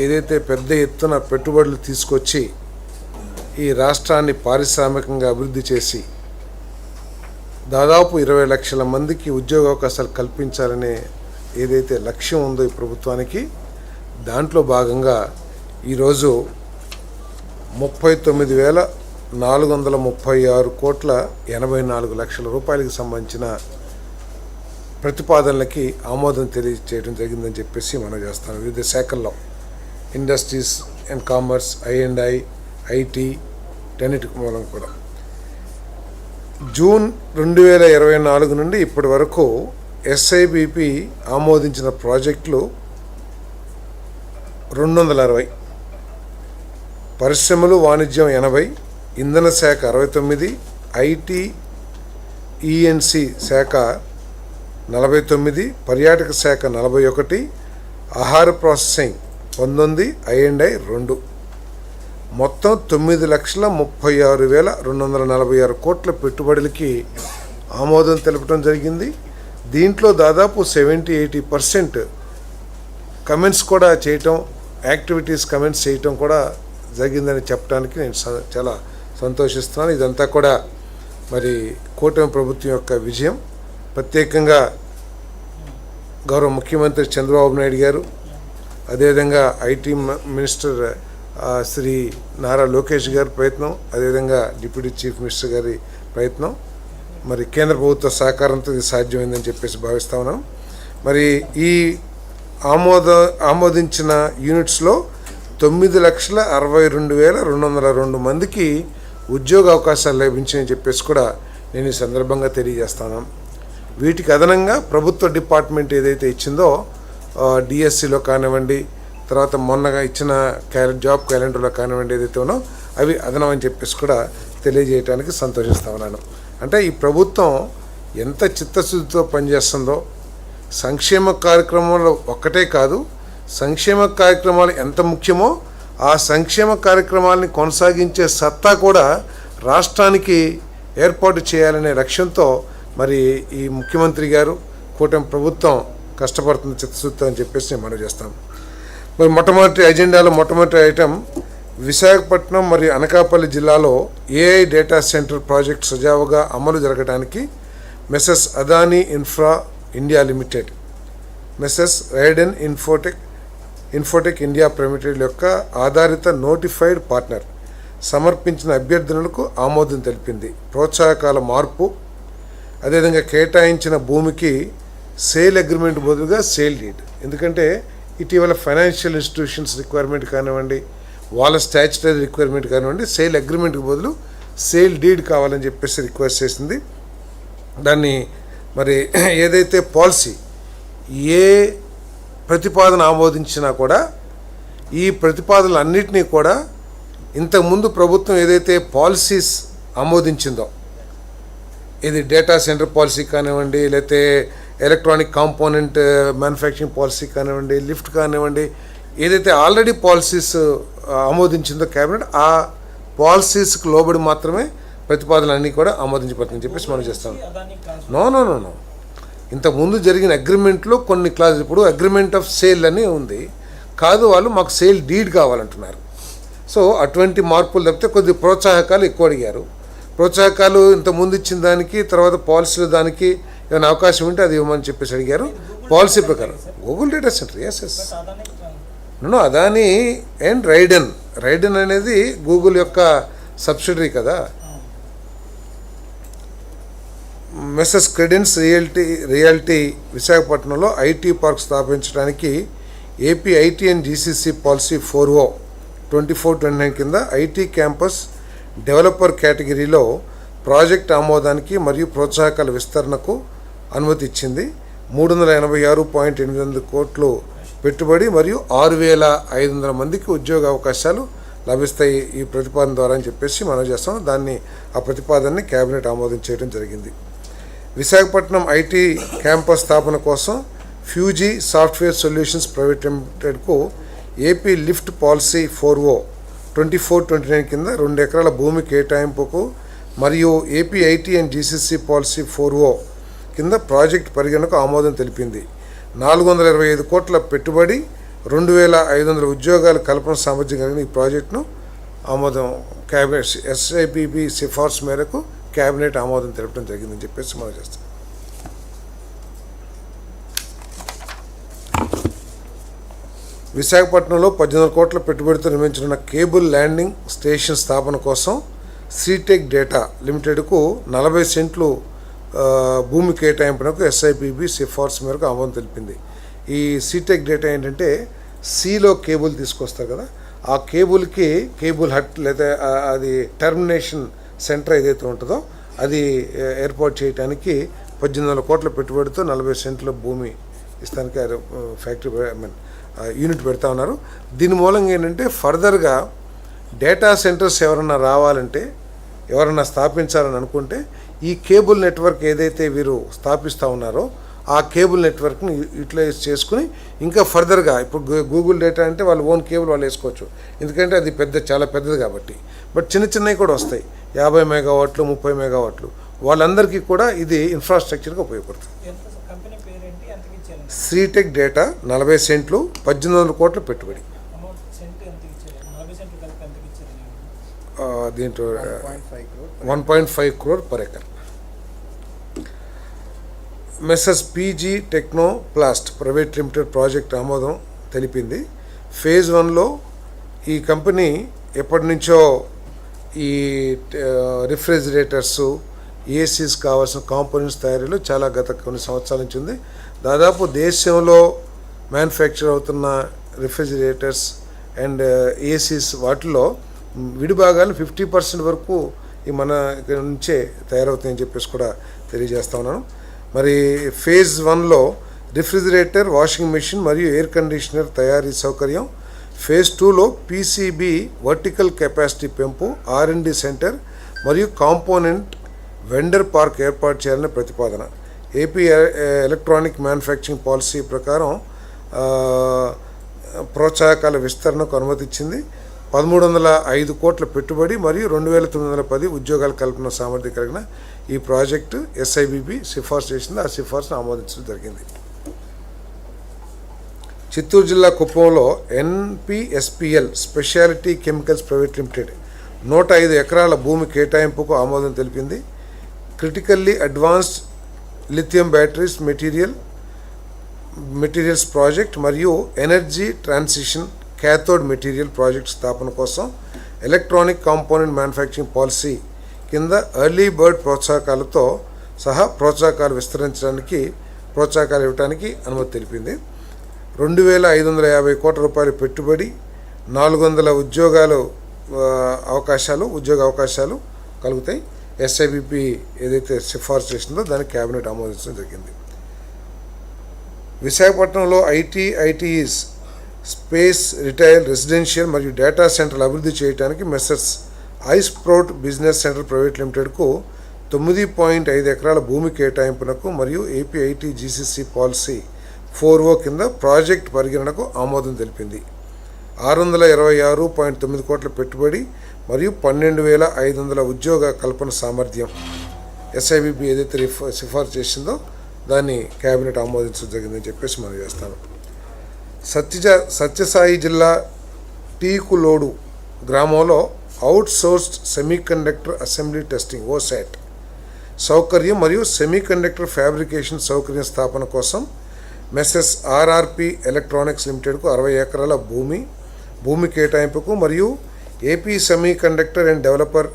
ఏదైతే పెద్ద ఎత్తున పెట్టుబడులు తీసుకొచ్చి ఈ రాష్ట్రాన్ని పారిశ్రామికంగా అభివృద్ధి చేసి దాదాపు 20 లక్షల మందికి ఉద్యోగ అవకాశాలు కల్పించాలనే ఏదైతే లక్ష్యం ఉందో ఈ ప్రభుత్వానికి, దాంట్లో భాగంగా ఈరోజు 39,436 కోట్ల 84 లక్షల రూపాయలకి సంబంధించిన ప్రతిపాదనలకి ఆమోదం తెలియజేయడం జరిగిందని చెప్పేసి మనం చేస్తాం. వివిధ శాఖల్లో industries and commerce, I&I, IT అన్నిటికి మూలం కూడా జూన్ 2024 నుండి ఇప్పటి వరకు SIBP ఆమోదించిన ప్రాజెక్టులు 260, పరిశ్రమలు వాణిజ్యం 80, ఇంధన శాఖ 69, IT ENC శాఖ 49, పర్యాటక శాఖ 41, ఆహార ప్రాసెసింగ్ 19, I&I 2, మొత్తం 9,36,246 కోట్ల పెట్టుబడులకి ఆమోదం తెలపడం జరిగింది. దీంట్లో దాదాపు 70-80% కమెంట్స్ కూడా చేయటం, యాక్టివిటీస్ కమెంట్స్ చేయటం కూడా జరిగిందని చెప్పడానికి నేను చాలా సంతోషిస్తున్నాను. ఇదంతా కూడా మరి కూటమి ప్రభుత్వం యొక్క విజయం. ప్రత్యేకంగా గౌరవ ముఖ్యమంత్రి చంద్రబాబు నాయుడు గారు, అదేవిధంగా IT మినిస్టర్ శ్రీ నారా లోకేష్ గారి ప్రయత్నం, అదేవిధంగా డిప్యూటీ చీఫ్ మినిస్టర్ గారి ప్రయత్నం, మరి కేంద్ర ప్రభుత్వ సహకారంతో ఇది సాధ్యమైందని చెప్పేసి భావిస్తా ఉన్నాం. మరి ఈ ఆమోదించిన యూనిట్స్లో 9,62,202 మందికి ఉద్యోగ అవకాశాలు లభించాయని చెప్పేసి కూడా నేను ఈ సందర్భంగా తెలియజేస్తాను. వీటికి అదనంగా ప్రభుత్వ డిపార్ట్మెంట్ ఏదైతే ఇచ్చిందో DSCలో కానివ్వండి, తర్వాత మొన్నగా ఇచ్చిన జాబ్ క్యాలెండర్లో కానివ్వండి ఏదైతే ఉన్నో అవి అదనం అని చెప్పేసి కూడా తెలియజేయడానికి సంతోషిస్తా ఉన్నాను. అంటే ఈ ప్రభుత్వం ఎంత చిత్తశుద్ధితో పనిచేస్తుందో, సంక్షేమ కార్యక్రమాలు ఒక్కటే కాదు, సంక్షేమ కార్యక్రమాలు ఎంత ముఖ్యమో ఆ సంక్షేమ కార్యక్రమాలని కొనసాగించే సత్తా కూడా రాష్ట్రానికి ఏర్పాటు చేయాలనే లక్ష్యంతో మరి ఈ ముఖ్యమంత్రి గారు, కూటమి ప్రభుత్వం కష్టపడుతున్న చిత్తశుద్ధితో అని చెప్పేసి నేను మనవి చేస్తాం. మరి మొట్టమొదటి ఐటెం విశాఖపట్నం మరియు అనకాపల్లి జిల్లాలో AI డేటా సెంటర్ ప్రాజెక్ట్ సజావుగా అమలు జరగడానికి మెసెస్ Adani infra India limited, మెసెస్ Raiden Infotech India private యొక్క ఆధారిత నోటిఫైడ్ పార్ట్నర్ సమర్పించిన అభ్యర్థనలకు ఆమోదం తెలిపింది. ప్రోత్సాహకాల మార్పు, అదేవిధంగా కేటాయించిన భూమికి సేల్ అగ్రిమెంట్ బదులుగా సేల్ డీడ్. ఎందుకంటే ఇటీవల ఫైనాన్షియల్ ఇన్స్టిట్యూషన్స్ రిక్వైర్మెంట్ కానివ్వండి, వాళ్ళ స్టాచ్యుటరీ రిక్వైర్మెంట్ కానివ్వండి, సేల్ అగ్రిమెంట్కి బదులు సేల్ డీడ్ కావాలని చెప్పేసి రిక్వెస్ట్ చేసింది. దాన్ని మరి ఏదైతే పాలసీ ఏ ప్రతిపాదన ఆమోదించినా కూడా ఈ ప్రతిపాదనలన్నింటినీ కూడా ఇంతకుముందు ప్రభుత్వం ఏదైతే పాలసీస్ ఆమోదించిందో, ఇది డేటా సెంటర్ పాలసీ కానివ్వండి, లేకపోతే ఎలక్ట్రానిక్ కాంపోనెంట్ మ్యానుఫ్యాక్చరింగ్ పాలసీ కానివ్వండి, లిఫ్ట్ కానివ్వండి, ఏదైతే ఆల్రెడీ పాలసీస్ ఆమోదించిందో క్యాబినెట్, ఆ పాలసీస్కి లోబడి మాత్రమే ప్రతిపాదనలు అన్నీ కూడా ఆమోదించబడుతుందని చెప్పేసి మనం చేస్తాం. నో ఇంతకుముందు జరిగిన అగ్రిమెంట్లో కొన్ని క్లాజెస్, ఇప్పుడు అగ్రిమెంట్ ఆఫ్ సేల్ అని ఉంది కాదు, వాళ్ళు మాకు సేల్ డీడ్ కావాలంటున్నారు. సో అటువంటి మార్పులు తప్పితే కొద్ది ప్రోత్సాహకాలు ఎక్కువ అడిగారు. ప్రోత్సాహకాలు ఇంతకుముందు ఇచ్చిన దానికి తర్వాత పాలసీలో దానికి ఏమైనా అవకాశం ఉంటే అది ఇవ్వమని చెప్పేసి అడిగారు. పాలసీ ప్రకారం Google data centre S Adani and Raiden అనేది గూగుల్ యొక్క సబ్సిడరీ కదా. మెసెస్ క్రెడెన్స్ రియాలిటీ విశాఖపట్నంలో IT పార్క్ స్థాపించడానికి AP IT and GCC policy 4O/2429 కింద IT క్యాంపస్ డెవలపర్ కేటగిరీలో ప్రాజెక్ట్ ఆమోదానికి మరియు ప్రోత్సాహకాల విస్తరణకు అనుమతి ఇచ్చింది. 386.8 కోట్లు పెట్టుబడి మరియు 6,500 మందికి ఉద్యోగ అవకాశాలు లభిస్తాయి ఈ ప్రతిపాదన ద్వారా అని చెప్పేసి మనం చేస్తాం. ఆ ప్రతిపాదనని కేబినెట్ ఆమోదించడం జరిగింది. విశాఖపట్నం IT క్యాంపస్ స్థాపన కోసం ఫ్యూజీ సాఫ్ట్వేర్ సొల్యూషన్స్ ప్రైవేట్ లిమిటెడ్కు ఏపీ లిఫ్ట్ పాలసీ 4O/2429 కింద 2 ఎకరాల భూమి కేటాయింపుకు మరియు AP IT and GCC policy 4O కింద ప్రాజెక్ట్ పరిగణకు ఆమోదం తెలిపింది. 425 కోట్ల పెట్టుబడి 2500 ఉద్యోగాల కల్పన సామర్థ్యం కలిగిన ఈ ప్రాజెక్టును ఆమోదం క్యాబినెట్ SIPB సిఫార్సు మేరకు క్యాబినెట్ ఆమోదం తెలపడం జరిగిందని చెప్పేసి మనం చేస్తాం. విశాఖపట్నంలో 18 కోట్ల పెట్టుబడితో నిర్మించనున్న కేబుల్ ల్యాండింగ్ స్టేషన్ స్థాపన కోసం సీటెక్ డేటా లిమిటెడ్కు 40 సెంట్లు భూమి కేటాయింపునకు SIPB సిఫార్సు మేరకు ఆమోదం తెలిపింది. ఈ సీటెక్ డేటా ఏంటంటే సీలో కేబుల్ తీసుకొస్తారు కదా, ఆ కేబుల్కి కేబుల్ హట్ లేదా అది టర్మినేషన్ సెంటర్ ఏదైతే ఉంటుందో అది ఏర్పాటు చేయడానికి 1800 కోట్ల పెట్టుబడితో 40 సెంట్ల భూమి ఇస్తానికి ఫ్యాక్టరీ యూనిట్ పెడతా ఉన్నారు. దీని మూలంగా ఏంటంటే ఫర్దర్గా డేటా సెంటర్స్ ఎవరన్నా రావాలంటే, ఎవరన్నా స్థాపించాలని అనుకుంటే ఈ కేబుల్ నెట్వర్క్ ఏదైతే వీరు స్థాపిస్తూ ఉన్నారో ఆ కేబుల్ నెట్వర్క్ని యూటిలైజ్ చేసుకుని ఇంకా ఫర్దర్గా, ఇప్పుడు గూగుల్ డేటా అంటే వాళ్ళు ఓన్ కేబుల్ వాళ్ళు వేసుకోవచ్చు, ఎందుకంటే అది చాలా పెద్దది కాబట్టి. బట్ చిన్నవి కూడా వస్తాయి, 50 మెగావాట్లు 30 మెగావాట్లు, వాళ్ళందరికీ కూడా ఇది ఇన్ఫ్రాస్ట్రక్చర్గా ఉపయోగపడుతుంది. సీటెక్ డేటా 40 సెంట్లు 1800 కోట్ల పెట్టుబడి. దీంట్లో 1.5 crore per acre. Messrs PG techno plast private limited project ఆమోదం తెలిపింది. ఫేజ్ 1లో ఈ కంపెనీ ఎప్పటి నుంచో ఈ రిఫ్రిజిరేటర్సు, ఏసీస్ కావాల్సిన కాంపోనెంట్స్ తయారీలో చాలా గత కొన్ని సంవత్సరాల నుంచి ఉంది. దాదాపు దేశంలో మ్యానుఫ్యాక్చర్ అవుతున్న రిఫ్రిజిరేటర్స్ అండ్ ఏసీస్ వాటిలో విడిభాగాలు 50% వరకు ఈ మన ఇక్కడ నుంచే తయారవుతాయని చెప్పేసి కూడా తెలియజేస్తా ఉన్నాను. మరి ఫేజ్ 1లో రిఫ్రిజిరేటర్, వాషింగ్ మెషిన్ మరియు ఎయిర్ కండిషనర్ తయారీ సౌకర్యం, ఫేజ్ 2లో PCB వర్టికల్ కెపాసిటీ పెంపు, R&D సెంటర్ మరియు కాంపోనెంట్ వెండర్ పార్క్ ఏర్పాటు చేయాలని ప్రతిపాదన. ఏపీ ఎలక్ట్రానిక్ మ్యానుఫ్యాక్చరింగ్ పాలసీ ప్రకారం ప్రోత్సాహకాల విస్తరణకు అనుమతి ఇచ్చింది. 1305 కోట్ల పెట్టుబడి మరియు 2910 ఉద్యోగాల కల్పన సామర్థ్యం కలిగిన ఈ ప్రాజెక్టు SIPB సిఫార్సు చేసింది. ఆ సిఫార్సును ఆమోదించడం జరిగింది. చిత్తూరు జిల్లా కుప్పంలో NPSPL speciality chemicals private limited 105 ఎకరాల భూమి కేటాయింపుకు ఆమోదం తెలిపింది. Critically advanced lithium batteries materials project మరియు energy transition cathode material project స్థాపన కోసం ఎలక్ట్రానిక్ కాంపోనెంట్ మ్యానుఫ్యాక్చరింగ్ పాలసీ కింద ఎర్లీ బర్డ్ ప్రోత్సాహకాలతో సహా ప్రోత్సాహకాలు విస్తరించడానికి ప్రోత్సాహకాలు ఇవ్వడానికి అనుమతి తెలిపింది. 2550 కోట్ల రూపాయల పెట్టుబడి, 400 ఉద్యోగ అవకాశాలు కలుగుతాయి. SIPB ఏదైతే సిఫార్సు చేసిందో దాన్ని క్యాబినెట్ ఆమోదించడం జరిగింది. విశాఖపట్నంలో ITEs స్పేస్, రిటైల్, రెసిడెన్షియల్ మరియు డేటా సెంటర్లు అభివృద్ధి చేయడానికి Messrs iSprout business centre private లిమిటెడ్కు 9.5 ఎకరాల భూమి కేటాయింపునకు మరియు AP IT GCC policy 4O కింద ప్రాజెక్ట్ పరిగణనకు ఆమోదం తెలిపింది. 626.9 కోట్ల పెట్టుబడి మరియు 12,500 ఉద్యోగ కల్పన సామర్థ్యం SIPB ఏదైతే సిఫార్సు చేసిందో దాన్ని క్యాబినెట్ ఆమోదించడం జరిగిందని చెప్పేసి మనం చేస్తాను. సత్యసాయి జిల్లా టీకులోడు గ్రామంలో outsourced semiconductor assembly testing OSAT సౌకర్యం మరియు సెమీకండక్టర్ ఫ్యాబ్రికేషన్ సౌకర్యం స్థాపన కోసం మెస్సెస్ RRP ఎలక్ట్రానిక్స్ లిమిటెడ్కు 60 ఎకరాల భూమి కేటాయింపుకు మరియు AP semiconductor and developer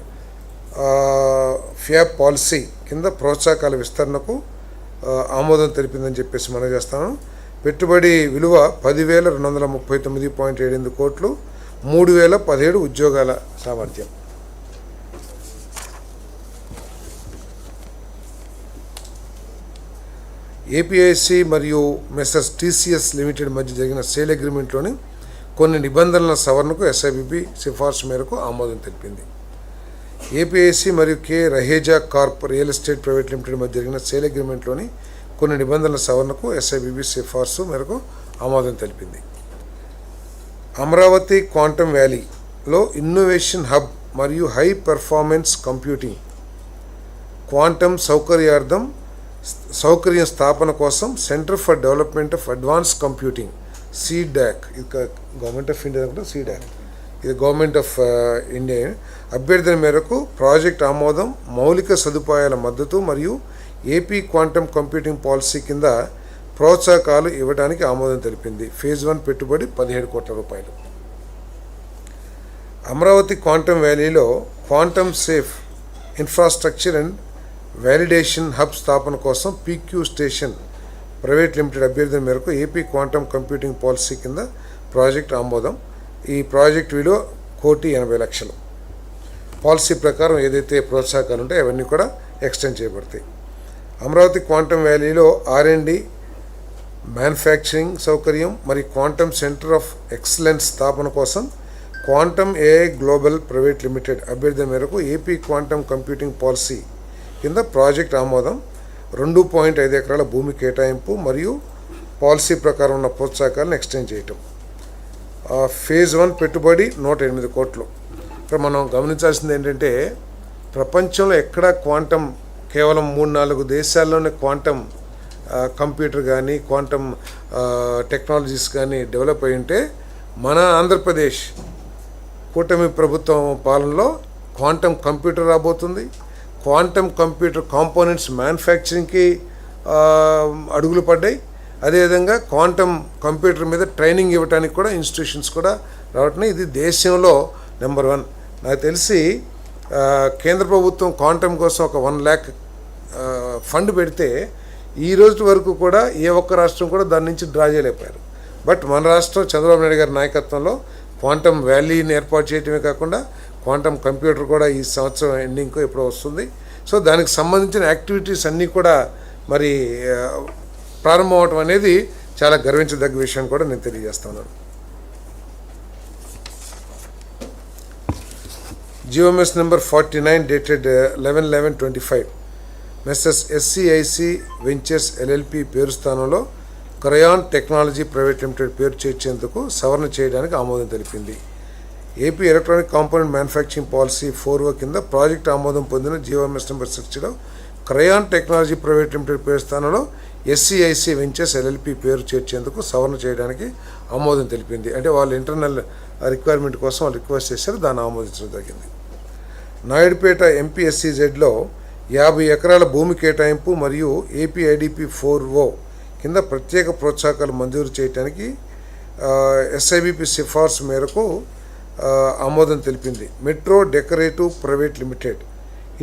fab policy కింద ప్రోత్సాహకాల విస్తరణకు ఆమోదం తెలిపిందని చెప్పేసి మనం చేస్తాను. పెట్టుబడి విలువ 10,239.78 కోట్లు, 3,017 ఉద్యోగాల సామర్థ్యం. APIC మరియు మెస్సర్స్ TCS లిమిటెడ్ మధ్య జరిగిన సేల్ అగ్రిమెంట్లోని కొన్ని నిబంధనల సవరణకు SIPB సిఫార్సు మేరకు ఆమోదం తెలిపింది. APIC మరియు K Raheja Corp real estate private limited మధ్య జరిగిన సేల్ అగ్రిమెంట్లోని కొన్ని నిబంధనల సవరణకు SIPB సిఫార్సు మేరకు ఆమోదం తెలిపింది. అమరావతి క్వాంటమ్ వ్యాలీలో ఇన్నోవేషన్ హబ్ మరియు హై పెర్ఫార్మెన్స్ కంప్యూటింగ్ క్వాంటమ్ సౌకర్యం స్థాపన కోసం centre for development of advance computing C-DAC, ఇది గవర్నమెంట్ ఆఫ్ ఇండియా అనుకుంటా, సీడాక్ ఇది గవర్నమెంట్ ఆఫ్ ఇండియా అభ్యర్థన మేరకు ప్రాజెక్ట్ ఆమోదం, మౌలిక సదుపాయాల మద్దతు మరియు ఏపీ క్వాంటమ్ కంప్యూటింగ్ పాలసీ కింద ప్రోత్సాహకాలు ఇవ్వడానికి ఆమోదం తెలిపింది. ఫేజ్ 1 పెట్టుబడి 17 కోట్ల రూపాయలు. అమరావతి క్వాంటమ్ వ్యాలీలో quantum safe infrastructure and validation hub స్థాపన కోసం పీక్యూ స్టేషన్ ప్రైవేట్ లిమిటెడ్ అభ్యర్థన మేరకు ఏపీ క్వాంటమ్ కంప్యూటింగ్ పాలసీ కింద ప్రాజెక్ట్ ఆమోదం. ఈ ప్రాజెక్ట్ విలువ 1,80,00,000. పాలసీ ప్రకారం ఏదైతే ప్రోత్సాహకాలు ఉంటాయో అవన్నీ కూడా ఎక్స్టెండ్ చేయబడతాయి. అమరావతి క్వాంటమ్ వ్యాలీలో R&D, మ్యానుఫ్యాక్చరింగ్ సౌకర్యం మరియు క్వాంటమ్ సెంటర్ ఆఫ్ ఎక్సలెన్స్ స్థాపన కోసం quantum AI global private limited అభ్యర్థన మేరకు ఏపీ క్వాంటమ్ కంప్యూటింగ్ పాలసీ కింద ప్రాజెక్ట్ ఆమోదం. 2.5 ఎకరాల భూమి కేటాయింపు మరియు పాలసీ ప్రకారం ఉన్న ప్రోత్సాహకాలను ఎక్స్టెండ్ చేయటం. ఫేజ్ 1 పెట్టుబడి 108 కోట్లు. ఇక్కడ మనం గమనించాల్సింది ఏంటంటే ప్రపంచంలో ఎక్కడ క్వాంటమ్ కేవలం 3-4 దేశాల్లోనే క్వాంటమ్ కంప్యూటర్ కానీ క్వాంటమ్ టెక్నాలజీస్ కానీ డెవలప్ అయి ఉంటే మన ఆంధ్రప్రదేశ్ కూటమి ప్రభుత్వం పాలనలో క్వాంటమ్ కంప్యూటర్ రాబోతుంది. క్వాంటమ్ కంప్యూటర్ కాంపోనెంట్స్ మ్యానుఫ్యాక్చరింగ్కి అడుగులు పడ్డాయి. అదేవిధంగా క్వాంటమ్ కంప్యూటర్ మీద ట్రైనింగ్ ఇవ్వడానికి కూడా ఇన్స్టిట్యూషన్స్ కూడా రావటం. ఇది దేశంలో నెంబర్ 1. నాకు తెలిసి కేంద్ర ప్రభుత్వం క్వాంటమ్ కోసం ఒక 1 lakh ఫండ్ పెడితే ఈ రోజు వరకు కూడా ఏ ఒక్క రాష్ట్రం కూడా దాని నుంచి డ్రా చేయలేకపోయారు. బట్ మన రాష్ట్రం చంద్రబాబు నాయుడు గారి నాయకత్వంలో క్వాంటమ్ వ్యాలీని ఏర్పాటు చేయడమే కాకుండా క్వాంటమ్ కంప్యూటర్ కూడా ఈ సంవత్సరం ఎండింగ్కు ఎప్పుడో వస్తుంది. సో దానికి సంబంధించిన యాక్టివిటీస్ అన్నీ కూడా మరి ప్రారంభం అవటం అనేది చాలా గర్వించదగ్గ విషయం కూడా నేను తెలియజేస్తున్నాను. GOMS number 49 dated 11/11/25 messes SCIC ventures LLP పేరు స్థానంలో క్రయాన్ టెక్నాలజీ ప్రైవేట్ లిమిటెడ్ పేరు చేర్చేందుకు సవరణ చేయడానికి ఆమోదం తెలిపింది. AP electronic component manufacturing policy 4 కింద ప్రాజెక్ట్ ఆమోదం పొందిన GOMS నెంబర్ 60లో క్రయాన్ టెక్నాలజీ ప్రైవేట్ లిమిటెడ్ పేరు స్థానంలో SCIC వెంచర్స్ LLP పేరు చేర్చేందుకు సవరణ చేయడానికి ఆమోదం తెలిపింది. అంటే వాళ్ళు ఇంటర్నల్ రిక్వైర్మెంట్ కోసం వాళ్ళు రిక్వెస్ట్ చేశారు, దాన్ని ఆమోదించడం జరిగింది. నాయుడుపేట MPSCZలో 50 ఎకరాల భూమి కేటాయింపు మరియు APIDP 4O కింద ప్రత్యేక ప్రోత్సాహకాలు మంజూరు చేయడానికి SIBP సిఫార్సు మేరకు ఆమోదం తెలిపింది. Metro decorative private limited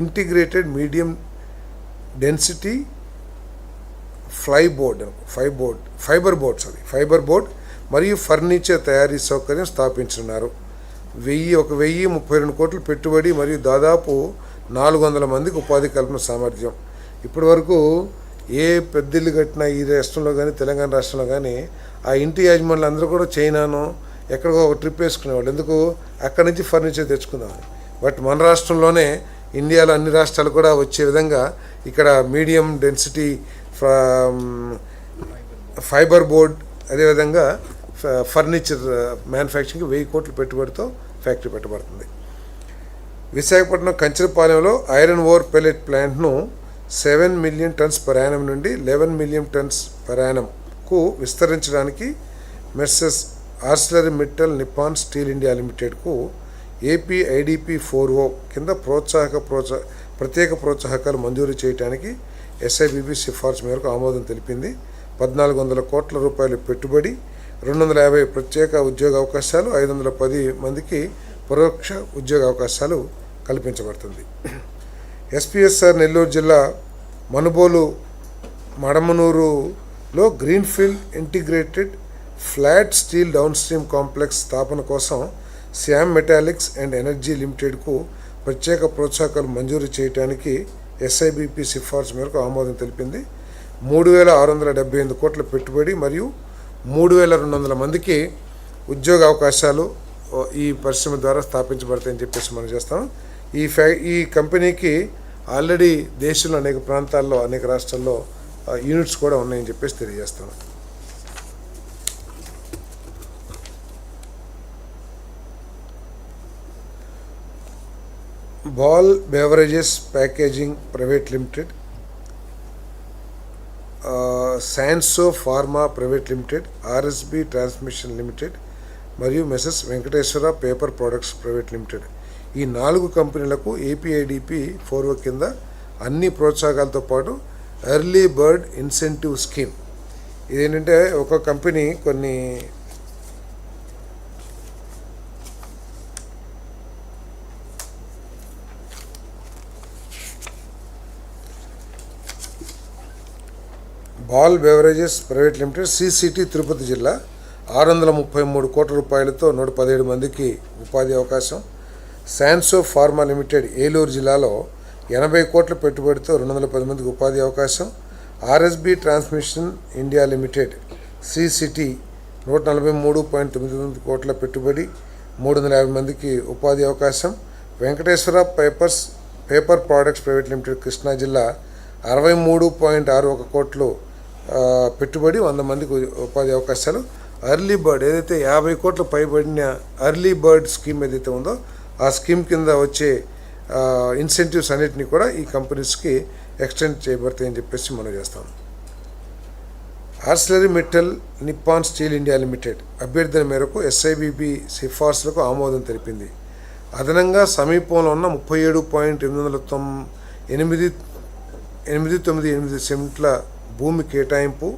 integrated medium density fibre board మరియు ఫర్నిచర్ తయారీ సౌకర్యం స్థాపించున్నారు. 1,032 కోట్ల పెట్టుబడి మరియు దాదాపు 400 మందికి ఉపాధి కల్పన సామర్థ్యం. ఇప్పటి వరకు ఏ పెద్దిల్లు కట్టినా ఈ రాష్ట్రంలో కానీ తెలంగాణ రాష్ట్రంలో కానీ ఆ ఇంటి యాజమానులు అందరూ కూడా చైనాను ఎక్కడికో ఒక ట్రిప్ వేసుకునేవాళ్ళు. ఎందుకు? అక్కడి నుంచి ఫర్నిచర్ తెచ్చుకుందామని. బట్ మన రాష్ట్రంలోనే ఇండియాలో అన్ని రాష్ట్రాలు కూడా వచ్చే విధంగా ఇక్కడ మీడియం డెన్సిటీ ఫైబర్ బోర్డ్ అదేవిధంగా ఫర్నిచర్ మ్యానుఫ్యాక్చరింగ్కి 1000 కోట్ల పెట్టుబడితో ఫ్యాక్టరీ పెట్టబడుతుంది. విశాఖపట్నం కంచరపాలెంలో ఐరన్ ఓర్ పెల్లెట్ ప్లాంట్ను 7 మిలియన్ టన్స్ పర్ యానం నుండి 11 మిలియన్ టన్స్ పర్ యానంకు విస్తరించడానికి మెస్సెస్ ఆర్సిలర్మిట్టల్ నిప్పాన్ స్టీల్ ఇండియా లిమిటెడ్కు APIDP 4O కింద ప్రత్యేక ప్రోత్సాహకాలు మంజూరు చేయడానికి SIBP సిఫార్సు మేరకు ఆమోదం తెలిపింది. 1,400 కోట్ల రూపాయలు పెట్టుబడి, 250 ప్రత్యేక ఉద్యోగ అవకాశాలు, 510 మందికి పరోక్ష ఉద్యోగ అవకాశాలు కల్పించబడుతుంది. SPSR నెల్లూరు జిల్లా మనుబోలు మడమనూరులో greenfield integrated flat steel downstream complex స్థాపన కోసం శ్యామ్ మెటాలిక్స్ అండ్ ఎనర్జీ లిమిటెడ్కు ప్రత్యేక ప్రోత్సాహకాలు మంజూరు చేయడానికి SIBP సిఫార్సు మేరకు ఆమోదం తెలిపింది. 3,678 కోట్ల పెట్టుబడి మరియు 3,200 మందికి ఉద్యోగ అవకాశాలు ఈ పరిశ్రమ ద్వారా స్థాపించబడతాయని చెప్పేసి మనం చేస్తాం. ఈ కంపెనీకి ఆల్రెడీ దేశంలో అనేక ప్రాంతాల్లో అనేక రాష్ట్రాల్లో యూనిట్స్ కూడా ఉన్నాయని చెప్పేసి తెలియజేస్తాను. Ball beverages packaging private limited Sanso pharma private limited, RSB transmission limited మరియు Messrs Venkateswara paper products private limited. ఈ 4 కంపెనీలకు ఏపీఐడిపి 4 కింద అన్ని ప్రోత్సాహకాలతో పాటు ఎర్లీ బర్డ్ ఇన్సెంటివ్ స్కీమ్. ఇదేంటంటే ఒక కంపెనీ కొన్ని ball beverages private limited CCT Tirupati జిల్లా 633 కోట్ల రూపాయలతో 117 మందికి ఉపాధి అవకాశం. శాన్సో ఫార్మా లిమిటెడ్ ఏలూరు జిల్లాలో 80 కోట్ల పెట్టుబడితో 210 మందికి ఉపాధి అవకాశం. RSB transmission India limited CCT 143.99 కోట్ల పెట్టుబడి 350 మందికి ఉపాధి అవకాశం. Venkateswara paper products private limited Krishna జిల్లా 63.61 కోట్లు పెట్టుబడి 100 మందికి ఉపాధి అవకాశాలు. ఎర్లీ బర్డ్ ఏదైతే 50 కోట్ల పైబడిన ఎర్లీ బర్డ్ స్కీమ్ ఏదైతే ఉందో ఆ స్కీమ్ కింద వచ్చే ఇన్సెంటివ్స్ అన్నిటినీ కూడా ఈ కంపెనీస్కి ఎక్స్టెండ్ చేయబడతాయని చెప్పేసి మనం చేస్తాం. Arcelor Mittal Nippon steel India limited అభ్యర్థన మేరకు ఎస్ఐబిబి సిఫార్సులకు ఆమోదం తెలిపింది. అదనంగా సమీపంలో ఉన్న 37.898 సెంట్ల భూమి కేటాయింపు,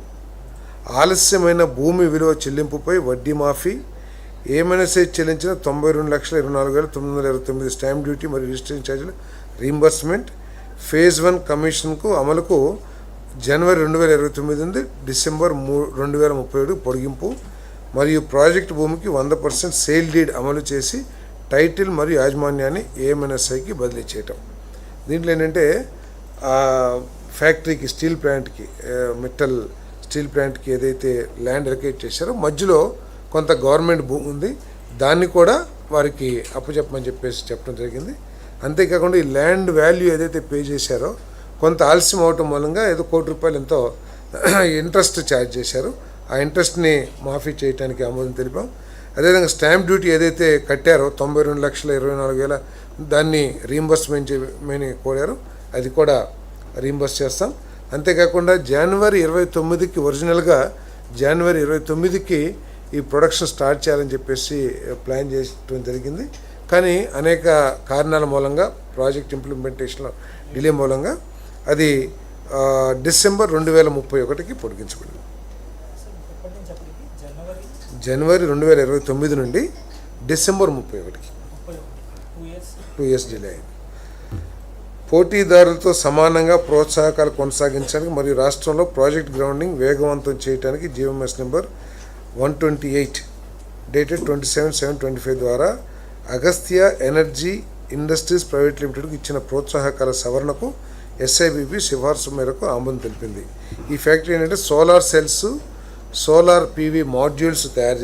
ఆలస్యమైన భూమి విలువ చెల్లింపుపై వడ్డీ మాఫీ, ఏమైనాసే చెల్లించిన 92,24,929 స్టాంప్ డ్యూటీ మరియు రిజిస్ట్రేషన్ ఛార్జీల రీంబర్స్మెంట్, ఫేజ్ 1 కమిషన్కు అమలుకు జనవరి 2029 నుండి డిసెంబర్ 2037 పొడిగింపు మరియు ప్రాజెక్టు భూమికి 100% సేల్ డీడ్ అమలు చేసి టైటిల్ మరియు యాజమాన్యాన్ని ఏఎంఎన్ఎస్ఐకి బదిలీ చేయటం. దీంట్లో ఏంటంటే ఫ్యాక్టరీకి స్టీల్ ప్లాంట్కి మెటల్ స్టీల్ ప్లాంట్కి ఏదైతే ల్యాండ్ ఎలకేట్ చేశారో మధ్యలో కొంత గవర్నమెంట్ భూమి ఉంది, దాన్ని కూడా వారికి అప్పచెప్పమని చెప్పడం జరిగింది. అంతేకాకుండా ఈ ల్యాండ్ వాల్యూ ఏదైతే పే చేశారో కొంత ఆలస్యం అవటం మూలంగా ఏదో ₹1,00,00,000 ఎంతో ఇంట్రెస్ట్ ఛార్జ్ చేశారు. ఆ ఇంట్రెస్ట్ని మాఫీ చేయడానికి ఆమోదం తెలిపాం. అదేవిధంగా స్టాంప్ డ్యూటీ ఏదైతే కట్టారో 92,24,000 దాన్ని రీంబర్స్మెంట్ చేయమని కోరారు, అది కూడా రీంబర్స్ చేస్తాం. అంతేకాకుండా జనవరి 29కి ఒరిజినల్గా జనవరి 29కి ఈ ప్రొడక్షన్ స్టార్ట్ చేయాలని చెప్పేసి ప్లాన్ చేయడం జరిగింది. కానీ అనేక కారణాల మూలంగా ప్రాజెక్ట్ ఇంప్లిమెంటేషన్లో డిలే మూలంగా అది డిసెంబర్ 2031కి పొడిగించబడింది. జనవరి 2029 నుండి డిసెంబర్ 31కి 2 ఇయర్స్ డిలే అయింది. పోటీదారులతో సమానంగా ప్రోత్సాహకాలు కొనసాగించడానికి మరియు రాష్ట్రంలో ప్రాజెక్ట్ గ్రౌండింగ్ వేగవంతం చేయడానికి జీవోఎంఎస్ నెంబర్ 128 డేటెడ్ 27/7/25 ద్వారా అగస్త్య ఎనర్జీ ఇండస్ట్రీస్ ప్రైవేట్ లిమిటెడ్కు ఇచ్చిన ప్రోత్సాహకాల సవరణకు ఎస్ఐబిబి సిఫార్సు మేరకు ఆమోదం తెలిపింది. ఈ ఫ్యాక్టరీ ఏంటంటే solar cells, solar PV modules తయారు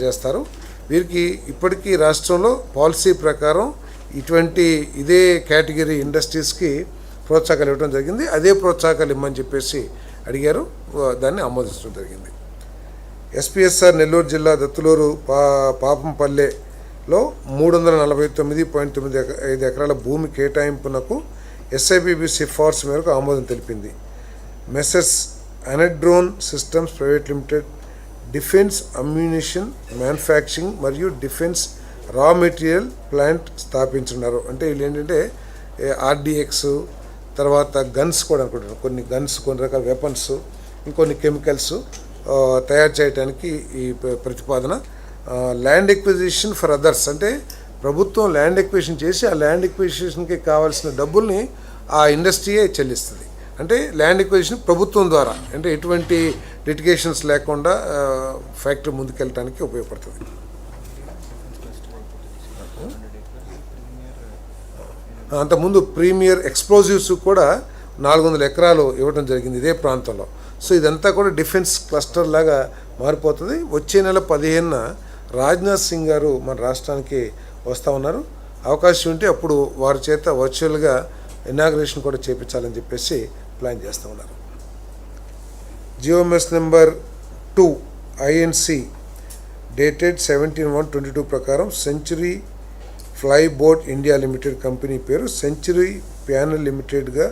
చేస్తారు. వీరికి ఇప్పటికీ రాష్ట్రంలో పాలసీ ప్రకారం ఇదే కేటగిరీ ఇండస్ట్రీస్కి ప్రోత్సాహకాలు ఇవ్వడం జరిగింది. అదే ప్రోత్సాహకాలు ఇమ్మని చెప్పేసి అడిగారు, దాన్ని ఆమోదించడం జరిగింది. ఎస్పీఎస్ఆర్ నెల్లూరు జిల్లా దత్తులూరు పాపంపల్లెలో 349.95 ఎకరాల భూమి కేటాయింపునకు ఎస్ఐబిబి సిఫార్సు మేరకు ఆమోదం తెలిపింది. మెసెస్ అనడ్రోన్ systems private limited defence ammunition manufacturing మరియు డిఫెన్స్ రా మెటీరియల్ ప్లాంట్ స్థాపించున్నారు. అంటే వీళ్ళు ఏంటంటే ఆర్డిఎక్స్ తర్వాత గన్స్ కూడా అనుకుంటున్నారు, కొన్ని రకాల వెపన్స్, ఇంకొన్ని కెమికల్స్ తయారు చేయడానికి ఈ ప్రతిపాదన. ల్యాండ్ ఎక్విజిషన్ ఫర్ అదర్స్ అంటే ప్రభుత్వం ల్యాండ్ ఎక్విజిషన్ చేసి ఆ ల్యాండ్ ఎక్విజిషన్కి కావాల్సిన డబ్బుల్ని ఆ ఇండస్ట్రీయే చెల్లిస్తుంది. అంటే ల్యాండ్ ఎక్విజిషన్ ప్రభుత్వం ద్వారా, అంటే ఎటువంటి లిటిగేషన్స్ లేకుండా ఫ్యాక్టరీ ముందుకెళ్ళడానికి ఉపయోగపడుతుంది. అంతకుముందు ప్రీమియర్ ఎక్స్ప్లోజివ్స్ కూడా 400 ఎకరాలు ఇవ్వడం జరిగింది ఇదే ప్రాంతంలో. సో ఇదంతా కూడా డిఫెన్స్ క్లస్టర్ లాగా మారిపోతుంది. వచ్చే నెల 15న రాజ్నాథ్ సింగ్ గారు మన రాష్ట్రానికి వస్తూ ఉన్నారు. అవకాశం ఉంటే అప్పుడు వారి చేత వర్చువల్గా ఇనాగ్రేషన్ కూడా చేయించాలని చెప్పేసి ప్లాన్ చేస్తూ ఉన్నారు. జియోఎంఎస్ నెంబర్ 2 ఐఎన్సి డేటెడ్ 17/1/22 ప్రకారం century fly boat India limited company పేరు సెంచురీ ప్యానల్ లిమిటెడ్గా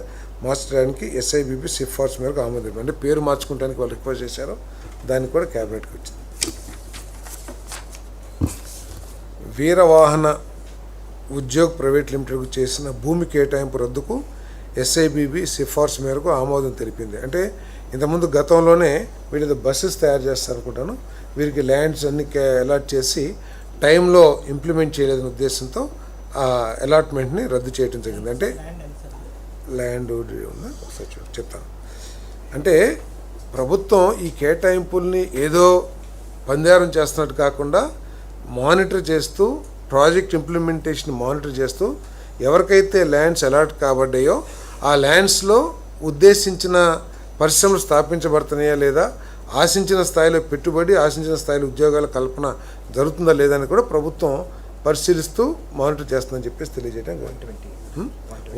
మార్చడానికి ఎస్ఐబిబి సిఫార్సు మేరకు ఆమోదం, అంటే పేరు మార్చుకోవడానికి వాళ్ళు రిక్వెస్ట్ చేశారు, దానికి కూడా క్యాబినెట్కి వచ్చింది. వీరవాహన ఉద్యోగ్ ప్రైవేట్ లిమిటెడ్కు చేసిన భూమి కేటాయింపు రద్దుకు ఎస్ఐబిబి సిఫార్సు మేరకు ఆమోదం తెలిపింది. అంటే ఇంతకుముందు గతంలోనే వీళ్ళ బస్సెస్ తయారు చేస్తారనుకుంటాను, వీరికి ల్యాండ్స్ అన్ని అలాట్ చేసి టైంలో ఇంప్లిమెంట్ చేయలేదనే ఉద్దేశంతో ఆ అలాట్మెంట్ని రద్దు చేయడం జరిగింది. అంటే ల్యాండ్ ఒకసారి చెప్తాను. అంటే ప్రభుత్వం ఈ కేటాయింపుల్ని ఏదో పందేరం చేస్తున్నట్టు కాకుండా మానిటర్ చేస్తూ, ప్రాజెక్ట్ ఇంప్లిమెంటేషన్ మానిటర్ చేస్తూ, ఎవరికైతే ల్యాండ్స్ అలాట్ కాబడ్డాయో ఆ ల్యాండ్స్లో ఉద్దేశించిన పరిశ్రమలు స్థాపించబడుతున్నాయా లేదా, ఆశించిన స్థాయిలో పెట్టుబడి, ఆశించిన స్థాయిలో ఉద్యోగాల కల్పన జరుగుతుందా లేదా అని కూడా ప్రభుత్వం పరిశీలిస్తూ మానిటర్ చేస్తుందని చెప్పేసి తెలియజేయడం.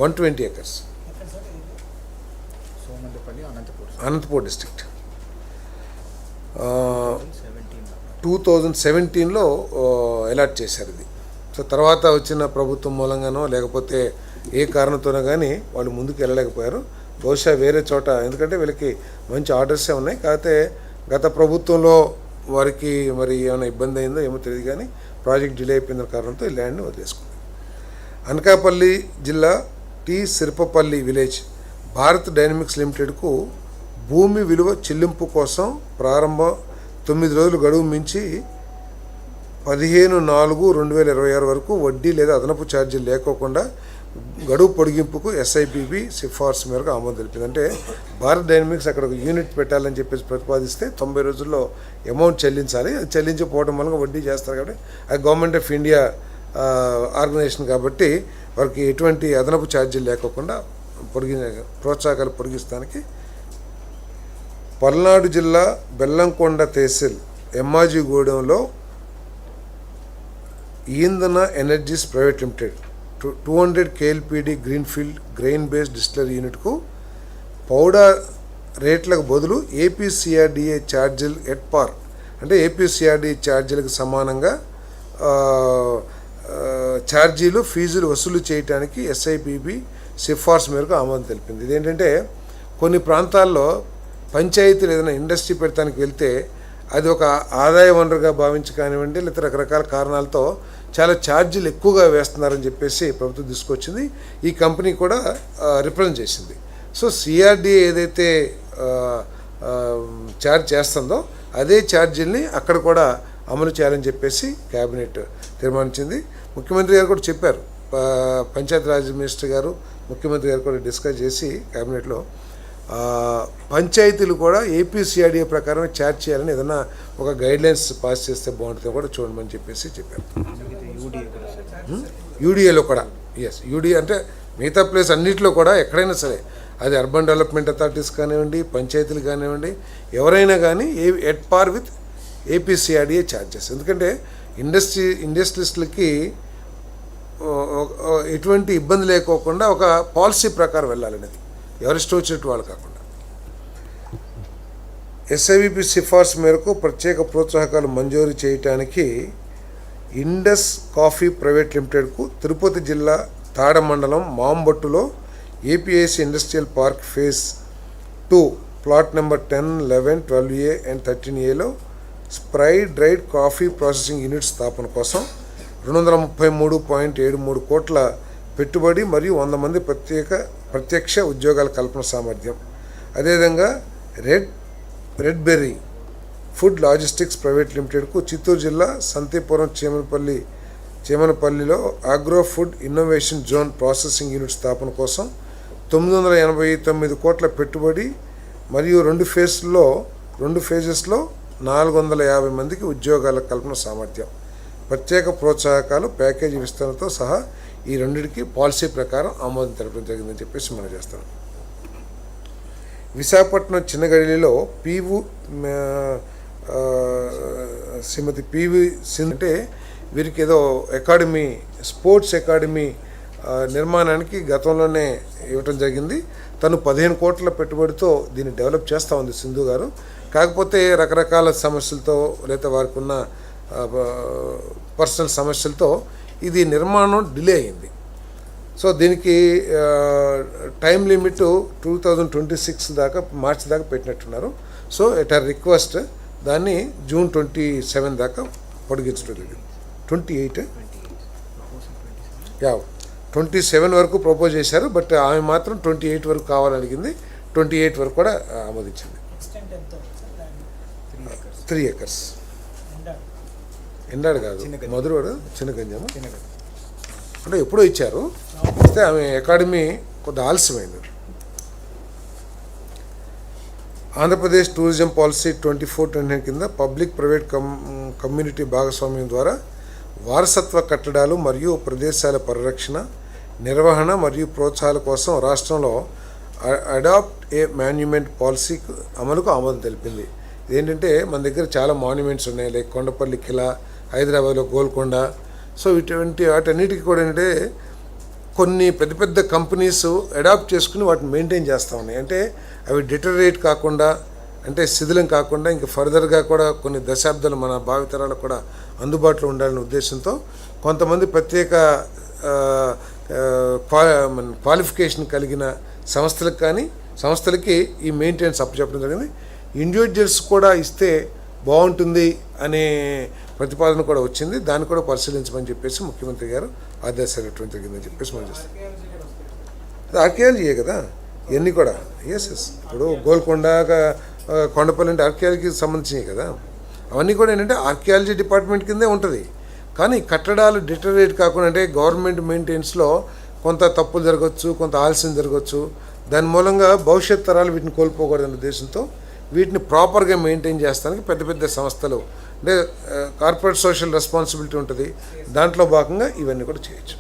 120 acres అనంతపూర్ డిస్ట్రిక్ట్ 2017లో అలాట్ చేశారు ఇది. సో తర్వాత వచ్చిన ప్రభుత్వం మూలంగానో లేకపోతే ఏ కారణంతోనో కానీ వాళ్ళు ముందుకు వెళ్ళలేకపోయారు. బహుశా వేరే చోట, ఎందుకంటే వీళ్ళకి మంచి ఆర్డర్సే ఉన్నాయి, కాకపోతే గత ప్రభుత్వంలో వారికి మరి ఏమైనా ఇబ్బంది అయిందో ఏమో తెలియదు, కానీ ప్రాజెక్ట్ డిలే అయిపోయిన కారణంతో ఈ ల్యాండ్ని వదిలేసుకుంది. అనకాపల్లి జిల్లా టి సిరపపల్లి విలేజ్ భారత్ డైనమిక్స్ లిమిటెడ్కు భూమి విలువ చెల్లింపు కోసం ప్రారంభం 9 రోజులు గడువు మించి 15/4/2026 వరకు వడ్డీ లేదా అదనపు ఛార్జీలు లేకోకుండా గడువు పొడిగింపుకు ఎస్ఐబిబి సిఫార్సు మేరకు ఆమోదం తెలిపింది. అంటే భారత్ డైనమిక్స్ అక్కడ ఒక యూనిట్ పెట్టాలని చెప్పేసి ప్రతిపాదిస్తే 90 రోజుల్లో అమౌంట్ చెల్లించాలి. అది చెల్లించకపోవడం వల్ల వడ్డీ చేస్తారు కాబట్టి, అది గవర్నమెంట్ ఆఫ్ ఇండియా ఆర్గనైజేషన్ కాబట్టి వారికి ఎటువంటి అదనపు ఛార్జీలు లేకోకుండా ప్రోత్సాహకాలు పొడిగిస్తానికి పల్నాడు జిల్లా బెల్లంకొండ తహసీల్ ఎమ్మాజీగూడెంలో Indhana energies private limited 200 KLPD greenfield grain based distillery యూనిట్కు పౌడర్ రేట్లకు బదులు ఏపీసీఆర్డీఏ ఛార్జీలు ఎట్ పార్, అంటే ఏపీసీఆర్డీఏ ఛార్జీలకు సమానంగా ఛార్జీలు ఫీజులు వసూలు చేయడానికి ఎస్ఐబిబి సిఫార్సు మేరకు ఆమోదం తెలిపింది. ఇదేంటంటే కొన్ని ప్రాంతాల్లో పంచాయతీలు ఏదైనా ఇండస్ట్రీ పెడతానికి వెళ్తే అది ఒక ఆదాయ వనరుగా భావించి కానివ్వండి, లేకపోతే రకరకాల కారణాలతో చాలా ఛార్జీలు ఎక్కువగా వేస్తున్నారని చెప్పేసి ప్రభుత్వం తీసుకొచ్చింది. ఈ కంపెనీ కూడా రిప్రజెంట్ చేసింది. సో సిఆర్డీఏ ఏదైతే ఛార్జ్ చేస్తుందో అదే ఛార్జీల్ని అక్కడ కూడా అమలు చేయాలని చెప్పేసి క్యాబినెట్ తీర్మానించింది. ముఖ్యమంత్రి గారు కూడా చెప్పారు, పంచాయతీరాజ్ మినిస్టర్ గారు ముఖ్యమంత్రి గారు కూడా డిస్కస్ చేసి క్యాబినెట్లో పంచాయతీలు కూడా ఏపీసీఆర్డీఏ ప్రకారం ఛార్జ్ చేయాలని ఏదైనా ఒక గైడ్లైన్స్ పాస్ చేస్తే బాగుంటుంది కూడా చూడమని చెప్పేసి చెప్పారు. యూడిఏలో కూడా యూడిఏ అంటే మిగతా ప్లేస్ అన్నింటిలో కూడా ఎక్కడైనా సరే, అది అర్బన్ డెవలప్మెంట్ అథారిటీస్ కానివ్వండి, పంచాయతీలు కానివ్వండి, ఎవరైనా కానీ at par with APCRDA charges. ఎందుకంటే ఇండస్ట్రియలిస్టులకి ఎటువంటి ఇబ్బంది లేకోకుండా ఒక పాలసీ ప్రకారం వెళ్ళాలనేది, ఎవరిష్టం వచ్చినట్టు వాళ్ళు కాకుండా. ఎస్ఐబిబి సిఫార్సు మేరకు ప్రత్యేక ప్రోత్సాహకాలు మంజూరు చేయడానికి ఇండస్ కాఫీ ప్రైవేట్ లిమిటెడ్కు తిరుపతి జిల్లా తాడ మండలం మాంబట్టులో APIC industrial park phase 2 plot number 10, 11, 12A and 13Aలో spray dried coffee processing unit స్థాపన కోసం 233.73 కోట్ల పెట్టుబడి మరియు 100 మంది ప్రత్యక్ష ఉద్యోగాల కల్పన సామర్థ్యం. అదేవిధంగా red berry food logistics private లిమిటెడ్కు చిత్తూరు జిల్లా సంతీపురం చేమనపల్లిలో agro food innovation zone processing unit స్థాపన కోసం 989 కోట్ల పెట్టుబడి మరియు 2 ఫేజెస్లో 450 మందికి ఉద్యోగాల కల్పన సామర్థ్యం. ప్రత్యేక ప్రోత్సాహకాలు ప్యాకేజీ విస్తరణతో సహా ఈ రెండింటికి పాలసీ ప్రకారం ఆమోదం తెలపడం జరిగిందని చెప్పేసి మనం చేస్తాం. విశాఖపట్నం చిన్నగడిలో శ్రీమతి పివి సింధు అంటే వీరికి ఏదో అకాడమీ, స్పోర్ట్స్ అకాడమీ నిర్మాణానికి గతంలోనే ఇవ్వటం జరిగింది. తను 15 కోట్ల పెట్టుబడితో దీన్ని డెవలప్ చేస్తూ ఉంది సింధు గారు. కాకపోతే రకరకాల సమస్యలతో లేదా వారికి ఉన్న పర్సనల్ సమస్యలతో ఇది నిర్మాణం డిలే అయింది. సో దీనికి టైం లిమిట్ 2026 దాకా, మార్చి దాకా పెట్టినట్టున్నారు. సో ఎట్ ఆర్ రిక్వెస్ట్ దాన్ని June 27 దాకా పొడిగించడం జరిగింది. 28 27 వరకు ప్రపోజ్ చేశారు. బట్ ఆమె మాత్రం 28 వరకు కావాలని అడిగింది. 28 వరకు కూడా ఆమోదించింది. 3 acres. ఎండాడు కాదు, మధురవాడు, చిన్న గంజాము అంటే ఎప్పుడో ఇచ్చారు. ఇస్తే ఆమె అకాడమీ కొంత ఆలస్యమైంది. ఆంధ్రప్రదేశ్ టూరిజం పాలసీ 24-29 కింద పబ్లిక్ ప్రైవేట్ కమ్యూనిటీ భాగస్వామ్యం ద్వారా వారసత్వ కట్టడాలు మరియు ప్రదేశాల పరిరక్షణ, నిర్వహణ మరియు ప్రోత్సాహాల కోసం రాష్ట్రంలో అడాప్ట్ ఏ మాన్యుమెంట్ పాలసీ అమలుకు ఆమోదం తెలిపింది. ఇదేంటంటే మన దగ్గర చాలా మాన్యుమెంట్స్ ఉన్నాయి, లైక్ కొండపల్లి కిలా, హైదరాబాద్లో గోల్కొండ. సో ఇటువంటి వాటన్నిటికీ కూడా ఏంటంటే కొన్ని పెద్ద పెద్ద కంపెనీస్ అడాప్ట్ చేసుకుని వాటిని మెయింటైన్ చేస్తూ ఉన్నాయి. అంటే అవి డిటరేట్ కాకుండా, అంటే శిథిలం కాకుండా ఇంకా ఫర్దర్గా కూడా కొన్ని దశాబ్దాలు మన భావితరాలకు కూడా అందుబాటులో ఉండాలనే ఉద్దేశంతో కొంతమంది ప్రత్యేక క్వాలిఫికేషన్ కలిగిన సంస్థలకి ఈ మెయింటెనెన్స్ అప్పచెప్పడం జరిగింది. ఇండివిజువల్స్ కూడా ఇస్తే బాగుంటుంది అనే ప్రతిపాదన కూడా వచ్చింది. దాన్ని కూడా పరిశీలించమని చెప్పేసి ముఖ్యమంత్రి గారు ఆదేశాలు ఇవ్వడం జరిగిందని చెప్పేసి మనం చేస్తాం. అది ఆర్కియాలజీయే కదా ఇవన్నీ కూడా. ఎస్ ఇప్పుడు గోల్కొండ, కొండపల్లి అంటే ఆర్కియాలజీకి సంబంధించినవి కదా. అవన్నీ కూడా ఏంటంటే ఆర్కియాలజీ డిపార్ట్మెంట్ కిందే ఉంటుంది. కానీ కట్టడాలు డిటరేట్ కాకుండా, అంటే గవర్నమెంట్ మెయింటెనెన్స్లో కొంత తప్పులు జరగవచ్చు, కొంత ఆలస్యం జరగవచ్చు. దాని మూలంగా భవిష్యత్ తరాలు వీటిని కోల్పోకూడదనే ఉద్దేశంతో వీటిని ప్రాపర్గా మెయింటైన్ చేస్తానికి పెద్ద పెద్ద సంస్థలు, అంటే కార్పొరేట్ సోషల్ రెస్పాన్సిబిలిటీ ఉంటుంది. దాంట్లో భాగంగా ఇవన్నీ కూడా చేయొచ్చు.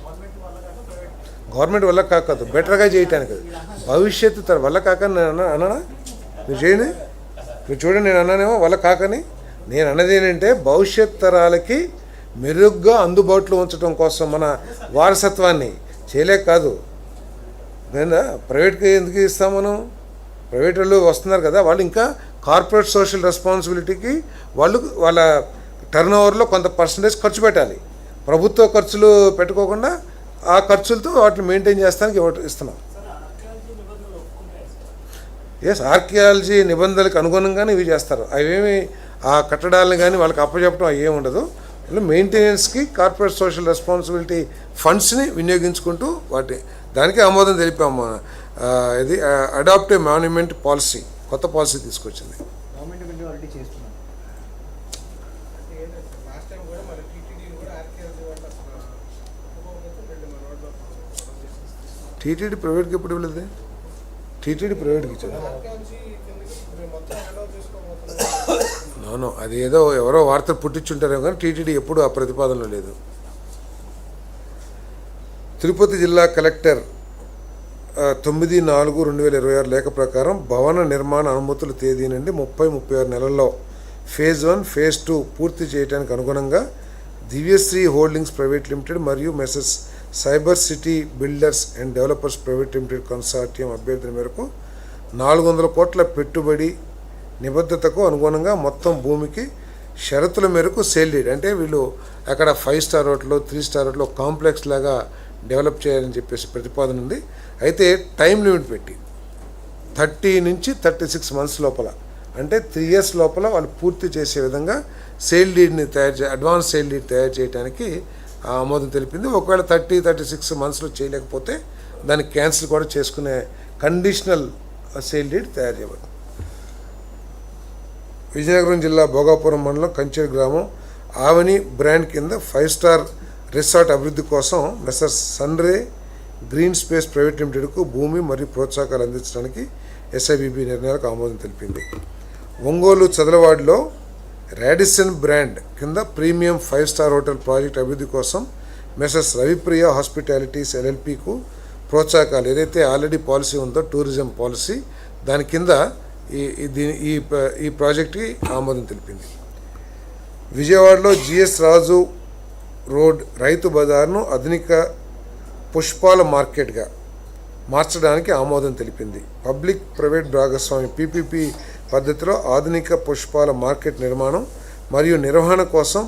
గవర్నమెంట్ వల్ల కాదు, బెటర్గా చేయటానికి. భవిష్యత్తు వల్ల కాక నేను అన్నానా? మీరు చేయండి, మీరు చూడండి. నేను అన్నానేమో వల్ల కాకని. నేను అన్నది ఏంటంటే భవిష్యత్ తరాలకి మెరుగ్గా అందుబాటులో ఉంచడం కోసం మన వారసత్వాన్ని చేయలేక కాదు. ప్రైవేట్కి ఎందుకు ఇస్తాం మనం? ప్రైవేట్ వాళ్ళు వస్తున్నారు కదా, వాళ్ళు ఇంకా కార్పొరేట్ సోషల్ రెస్పాన్సిబిలిటీకి వాళ్ళ టర్న్ ఓవర్లో కొంత పర్సంటేజ్ ఖర్చు పెట్టాలి. ప్రభుత్వ ఖర్చులు పెట్టుకోకుండా ఆ ఖర్చులతో వాటిని మెయింటైన్ చేస్తానికి ఇస్తున్నాం. ఆర్కియాలజీ నిబంధనలకు అనుగుణంగానే ఇవి చేస్తారు. అవేమి ఆ కట్టడాలను కానీ వాళ్ళకి అప్పచెప్పడం అవి ఏమి ఉండదు. మెయింటెనెన్స్కి కార్పొరేట్ సోషల్ రెస్పాన్సిబిలిటీ ఫండ్స్ని వినియోగించుకుంటూ దానికి ఆమోదం తెలిపాము. ఇది అడాప్ట్ ఏ మాన్యుమెంట్ పాలసీ, కొత్త పాలసీ తీసుకొచ్చింది. టీటీడీ ప్రైవేట్కి ఎప్పుడు ఇవ్వలేదు? టీటీడీ ప్రైవేట్కి ఇచ్చారు. అవును, అది ఏదో ఎవరో వార్తలు పుట్టించుంటారేమో కానీ టీటీడీ ఎప్పుడు ఆ ప్రతిపాదనలో లేదు. తిరుపతి జిల్లా కలెక్టర్ 9/4/2026 లేఖ ప్రకారం భవన నిర్మాణ అనుమతుల తేదీ నుండి 30-36 నెలల్లో ఫేజ్ 1, ఫేజ్ 2 పూర్తి చేయడానికి అనుగుణంగా దివ్యశ్రీ హోల్డింగ్స్ ప్రైవేట్ లిమిటెడ్ మరియు మెసెస్ cyber city builders and developers private limited consortium అభ్యర్థన మేరకు 400 కోట్ల పెట్టుబడి నిబద్ధతకు అనుగుణంగా మొత్తం భూమికి షరతుల మేరకు సేల్ డీడ్, అంటే వీళ్ళు అక్కడ 5 స్టార్ హోటల్లో 3 స్టార్ హోటల్లో కాంప్లెక్స్ లాగా డెవలప్ చేయాలని చెప్పేసి ప్రతిపాదన ఉంది. అయితే టైం లిమిట్ పెట్టి 30 నుంచి 36 మంత్స్ లోపల, అంటే 3 years లోపల వాళ్ళు పూర్తి చేసే విధంగా సేల్ డీడ్ని అడ్వాన్స్ సేల్ డీడ్ తయారు చేయడానికి ఆమోదం తెలిపింది. ఒకవేళ 30-36 మంత్స్లో చేయలేకపోతే దాన్ని క్యాన్సిల్ కూడా చేసుకునే కండిషనల్ సేల్ డీడ్ తయారు చేయబడింది. విజయనగరం జిల్లా భోగాపురం మండలం కంచేరు గ్రామం ఆవని బ్రాండ్ కింద 5 స్టార్ రిసార్ట్ అభివృద్ధి కోసం Messrs Sunray green space private లిమిటెడ్కు భూమి మరియు ప్రోత్సాహకాలు అందించడానికి SIBB నిర్ణయాలకు ఆమోదం తెలిపింది. ఒంగోలు చదలవాడిలో రాడిసన్ బ్రాండ్ కింద ప్రీమియం 5 స్టార్ హోటల్ ప్రాజెక్ట్ అభివృద్ధి కోసం మెసర్స్ రవిప్రియ హాస్పిటాలిటీస్ LLPకు ప్రోత్సాహకాలు, ఏదైతే ఆల్రెడీ పాలసీ ఉందో టూరిజం పాలసీ, దాని కింద ఈ ప్రాజెక్ట్కి ఆమోదం తెలిపింది. విజయవాడలో GS రాజు రోడ్ రైతు బజార్ను ఆధునిక పుష్పాల మార్కెట్గా మార్చడానికి ఆమోదం తెలిపింది. పబ్లిక్ ప్రైవేట్ భాగస్వామి PPP పద్ధతిలో ఆధునిక పుష్పాల మార్కెట్ నిర్మాణం మరియు నిర్వహణ కోసం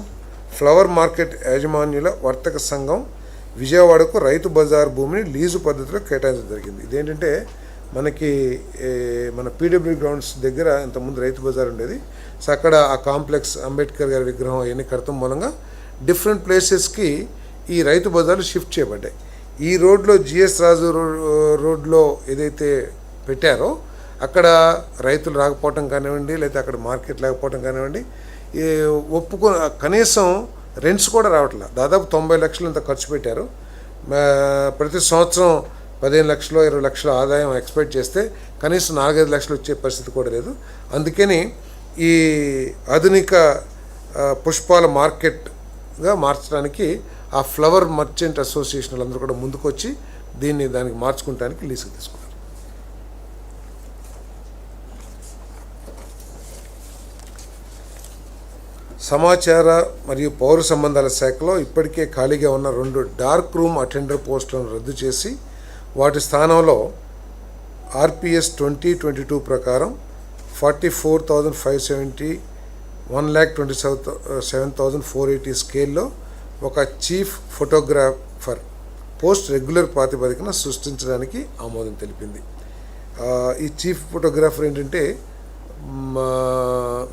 ఫ్లవర్ మార్కెట్ యాజమాన్యుల వర్తక సంఘం విజయవాడకు రైతు బజార్ భూమిని లీజు పద్ధతిలో కేటాయించడం జరిగింది. ఇదేంటంటే మనకి మన పీడబ్ల్యూ గ్రౌండ్స్ దగ్గర ఇంతకుముందు రైతు బజార్ ఉండేది. సో అక్కడ ఆ కాంప్లెక్స్, అంబేద్కర్ గారి విగ్రహం అవన్నీ కడతాం మూలంగా డిఫరెంట్ ప్లేసెస్కి ఈ రైతు బజార్లు షిఫ్ట్ చేయబడ్డాయి. ఈ రోడ్లో జిఎస్ రాజు రోడ్లో ఏదైతే పెట్టారో అక్కడ రైతులు రాకపోవటం కానివ్వండి, లేకపోతే అక్కడ మార్కెట్ లేకపోవటం కానివ్వండి, కనీసం రెంట్స్ కూడా రావట్లేదు. దాదాపు 90 లక్షలు ఇంత ఖర్చు పెట్టారు. ప్రతి సంవత్సరం 15 లక్షలు 20 లక్షల ఆదాయం ఎక్స్పెక్ట్ చేస్తే కనీసం 4-5 లక్షలు వచ్చే పరిస్థితి కూడా లేదు. అందుకని ఈ ఆధునిక పుష్పాల మార్కెట్గా మార్చడానికి ఆ ఫ్లవర్ మర్చెంట్ అసోసియేషన్ అందరూ కూడా ముందుకొచ్చి దానికి మార్చుకోవడానికి లీజుకు తీసుకున్నారు. సమాచార మరియు పౌర సంబంధాల శాఖలో ఇప్పటికే ఖాళీగా ఉన్న 2 డార్క్ రూమ్ అటెండర్ పోస్టులను రద్దు చేసి వాటి స్థానంలో ఆర్పిఎస్ 2022 ప్రకారం 44,570, 1,27,480 స్కేల్లో ఒక చీఫ్ ఫోటోగ్రాఫర్ పోస్ట్ రెగ్యులర్ ప్రాతిపదికన సృష్టించడానికి ఆమోదం తెలిపింది. ఈ చీఫ్ ఫోటోగ్రాఫర్ ఏంటంటే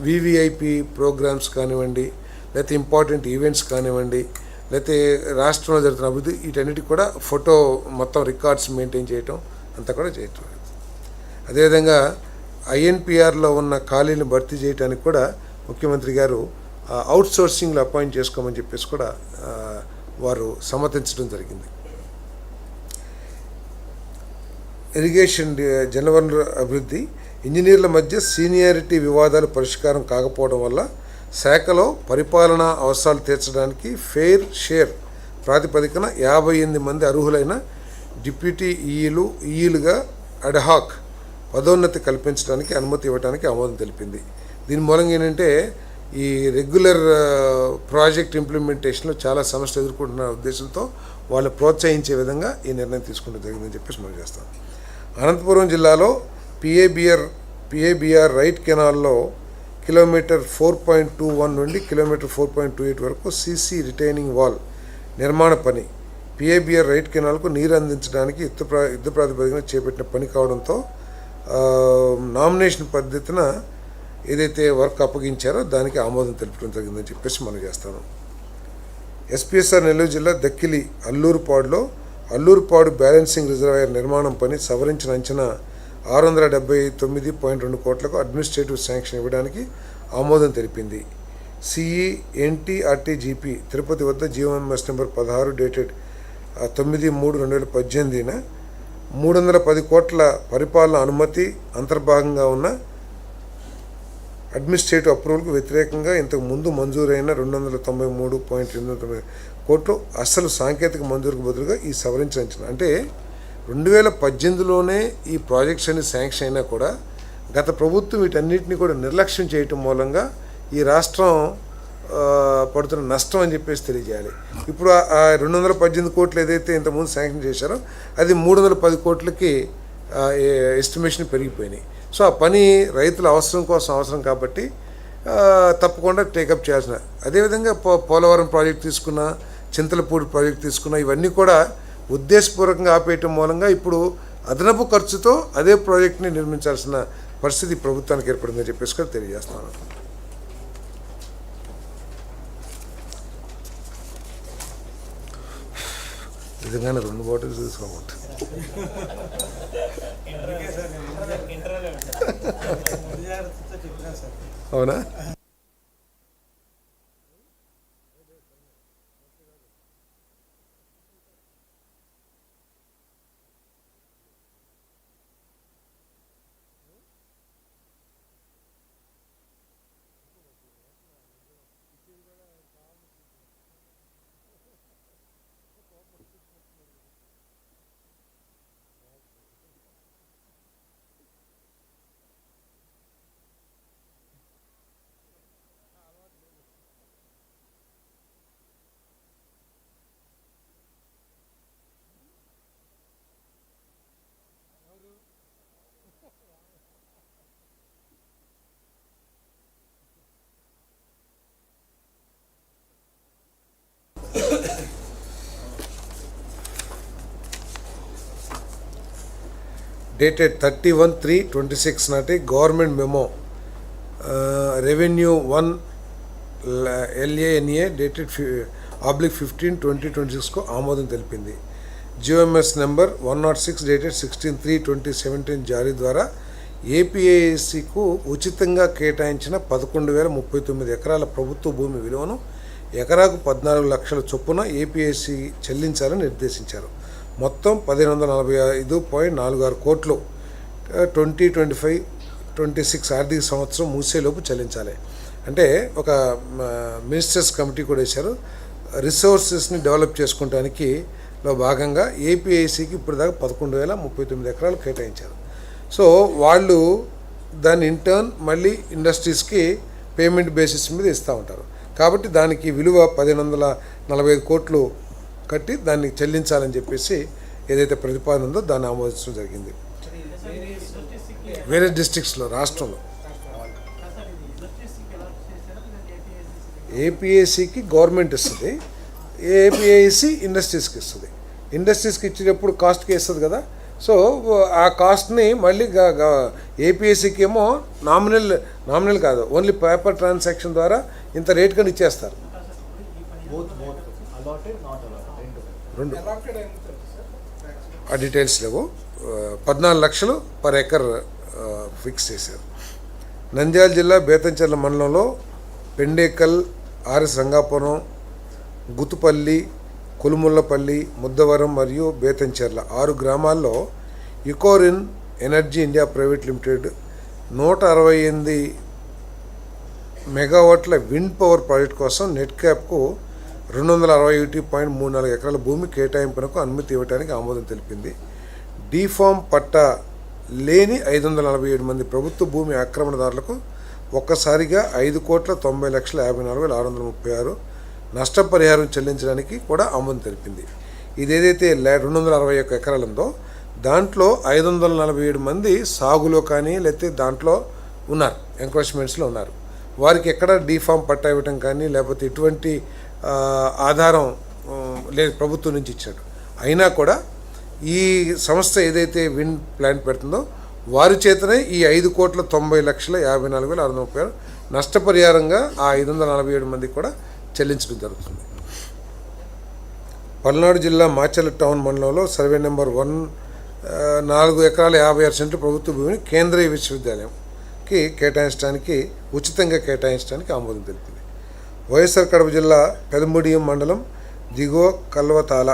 వివిఐపి ప్రోగ్రామ్స్ కానివ్వండి, లేకపోతే ఇంపార్టెంట్ ఈవెంట్స్ కానివ్వండి, లేకపోతే రాష్ట్రంలో జరుగుతున్న అభివృద్ధి, వీటన్నిటికి కూడా ఫోటో మొత్తం రికార్డ్స్ మెయింటైన్ చేయటం అంతా కూడా చేయటం. అదేవిధంగా ఐఎన్పిఆర్లో ఉన్న ఖాళీలను భర్తీ చేయడానికి కూడా ముఖ్యమంత్రి గారు అవుట్ సోర్సింగ్లో అపాయింట్ చేసుకోమని చెప్పేసి కూడా వారు సమ్మతించడం జరిగింది. ఇరిగేషన్ జలవనరుల అభివృద్ధి, ఇంజనీర్ల మధ్య సీనియారిటీ వివాదాలు పరిష్కారం కాకపోవడం వల్ల శాఖలో పరిపాలనా అవసరాలు తీర్చడానికి ఫెయిర్ షేర్ ప్రాతిపదికన 58 మంది అర్హులైన డిప్యూటీ ఈఈలుగా అడ్హాక్ పదోన్నతి కల్పించడానికి అనుమతి ఇవ్వడానికి ఆమోదం తెలిపింది. దీని మూలంగా ఏంటంటే ఈ రెగ్యులర్ ప్రాజెక్ట్ ఇంప్లిమెంటేషన్లో చాలా సమస్యలు ఎదుర్కొంటున్న ఉద్దేశంతో వాళ్ళు ప్రోత్సహించే విధంగా ఈ నిర్ణయం తీసుకుంటూ జరిగిందని చెప్పేసి మనం చేస్తాం. అనంతపురం జిల్లాలో పిఏబిఆర్ రైట్ కెనాల్లో కిలోమీటర్ 4.21 నుండి కిలోమీటర్ 4.28 వరకు సీసీ రిటైనింగ్ వాల్ నిర్మాణ పని పిఏబిఆర్ రైట్ కెనాల్కు నీరు అందించడానికి యుద్ధ ప్రాతిపదికన చేపట్టిన పని కావడంతో నామినేషన్ పద్ధతిన ఏదైతే వర్క్ అప్పగించారో దానికి ఆమోదం తెలపడం జరిగిందని చెప్పేసి మనం చేస్తాను. ఎస్పీఎస్ఆర్ నెల్లూరు జిల్లా దక్కిలి అల్లూరుపాడు బ్యాలెన్సింగ్ రిజర్వాయర్ నిర్మాణం పని సవరించిన అంచనా 679.2 కోట్లకు అడ్మినిస్ట్రేటివ్ శాంక్షన్ ఇవ్వడానికి ఆమోదం తెలిపింది. సిఈ ఎన్టీఆర్టీజీపీ తిరుపతి వద్ద జీవోఎంఎస్ నెంబర్ 16 డేటెడ్ 9/3/2018న 310 కోట్ల పరిపాలన అనుమతి అంతర్భాగంగా ఉన్న అడ్మినిస్ట్రేటివ్ అప్రూవల్కు వ్యతిరేకంగా ఇంతకు ముందు మంజూరైన 293.89 కోట్లు అసలు సాంకేతిక మంజూరుకు బదులుగా ఈ సవరించిన అంచనా. అంటే 2018లోనే ఈ ప్రాజెక్ట్స్ అన్ని శాంక్షన్ అయినా కూడా గత ప్రభుత్వం వీటన్నిటిని కూడా నిర్లక్ష్యం చేయటం మూలంగా ఈ రాష్ట్రం పడుతున్న నష్టం అని చెప్పేసి తెలియజేయాలి. ఇప్పుడు ఆ 218 కోట్లు ఏదైతే ఇంతకుముందు శాంక్షన్ చేశారో అది 310 కోట్లకి ఎస్టిమేషన్ పెరిగిపోయినాయి. సో ఆ పని రైతుల అవసరం కాబట్టి తప్పకుండా టేకప్ చేయాల్సిన. అదేవిధంగా పోలవరం ప్రాజెక్ట్ తీసుకున్న, చింతలపూడి ప్రాజెక్ట్ తీసుకున్న, ఇవన్నీ కూడా ఉద్దేశపూర్వకంగా ఆపేయటం మూలంగా ఇప్పుడు అదనపు ఖర్చుతో అదే ప్రాజెక్ట్ని నిర్మించాల్సిన పరిస్థితి ప్రభుత్వానికి ఏర్పడిందని చెప్పేసి కూడా తెలియజేస్తున్నాను. నిజంగానే 2 బాటిల్స్ తీసుకోమంట. అవునా? డేటెడ్ 31/3/26 నాటి government memo revenue 1 LANA dated /15/2026కు ఆమోదం తెలిపింది. జియోఎంఎస్ నెంబర్ 106 డేటెడ్ 16/3/2017 జారీ ద్వారా ఏపీఐసికు ఉచితంగా కేటాయించిన 11,039 ఎకరాల ప్రభుత్వ భూమి విలువను ఎకరాకు 14 లక్షల చొప్పున ఏపీఐసి చెల్లించాలని నిర్దేశించారు. మొత్తం 1,545.46 కోట్లు 2025-26 ఆర్థిక సంవత్సరం ముగిసేలోపు చెల్లించాలి. అంటే ఒక మినిస్టర్స్ కమిటీ కూడా వేశారు. రిసోర్సెస్ని డెవలప్ చేసుకోవడానికి భాగంగా ఏపీఐసికి ఇప్పుడు దాకా 11,039 ఎకరాలు కేటాయించారు. సో వాళ్ళు దాన్ని ఇంటర్న్ మళ్ళీ ఇండస్ట్రీస్కి పేమెంట్ బేసిస్ మీద ఇస్తూ ఉంటారు. కాబట్టి దానికి విలువ 1,545 కోట్లు కట్టి దాన్ని చెల్లించాలని చెప్పేసి ఏదైతే ప్రతిపాదన ఉందో దాన్ని ఆమోదించడం జరిగింది. వేరే డిస్ట్రిక్ట్స్లో రాష్ట్రంలో ఏపీఐసికి గవర్నమెంట్ ఇస్తుంది, ఏపీఐసి ఇండస్ట్రీస్కి ఇస్తుంది. ఇండస్ట్రీస్కి ఇచ్చేటప్పుడు కాస్ట్కి ఇస్తుంది కదా. సో ఆ కాస్ట్ని మళ్ళీ ఏపీఐసికి ఏమో నామినల్ కాదు, ఓన్లీ పేపర్ ట్రాన్సాక్షన్ ద్వారా ఇంత రేట్ కానీ ఇచ్చేస్తారు. రెండు ఆ డీటెయిల్స్ లేవు. 14 లక్షలు పర్ ఎకర్ ఫిక్స్ చేశారు. నంద్యాల జిల్లా బేతంచెర్ల మండలంలో పెండేకల్, ఆర్ఎస్ రంగాపురం, గుతుపల్లి, కులుముల్లపల్లి, ముద్దవరం మరియు బేతంచెర్ల 6 గ్రామాల్లో యుకోరిన్ ఎనర్జీ ఇండియా ప్రైవేట్ లిమిటెడ్ 168 మెగావాట్ల విండ్ పవర్ ప్రాజెక్ట్ కోసం నెట్ క్యాప్కు 261.34 ఎకరాల భూమి కేటాయింపునకు అనుమతి ఇవ్వడానికి ఆమోదం తెలిపింది. డీఫామ్ పట్టా లేని 547 మంది ప్రభుత్వ భూమి ఆక్రమణదారులకు ఒక్కసారిగా 5,90,54,636 నష్టపరిహారం చెల్లించడానికి కూడా ఆమోదం తెలిపింది. ఇదేదైతే 261 ఎకరాలు ఉందో దాంట్లో 547 మంది సాగులో కానీ లేకపోతే దాంట్లో ఉన్నారు, ఎంక్రోచ్మెంట్స్లో ఉన్నారు. వారికి ఎక్కడ డీఫామ్ పట్టా ఇవ్వటం కానీ లేకపోతే ఎటువంటి ఆధారం లేదు ప్రభుత్వం నుంచి ఇచ్చాడు. అయినా కూడా ఈ సంస్థ ఏదైతే విండ్ ప్లాంట్ పెడుతుందో వారి చేతనే ఈ 5,90,54,636 నష్టపరిహారంగా ఆ 547 మందికి కూడా చెల్లించడం జరుగుతుంది. పల్నాడు జిల్లా మాచర్ల టౌన్ మండలంలో సర్వే నెంబర్ 4 ఎకరాల 56 సెంట్లు ప్రభుత్వ భూమిని కేంద్రీయ విశ్వవిద్యాలయంకి కేటాయించడానికి ఉచితంగా కేటాయించడానికి ఆమోదం తెలిపింది. వైఎస్ఆర్ కడప జిల్లా పెదముడియం మండలం దిగువ కల్వటాల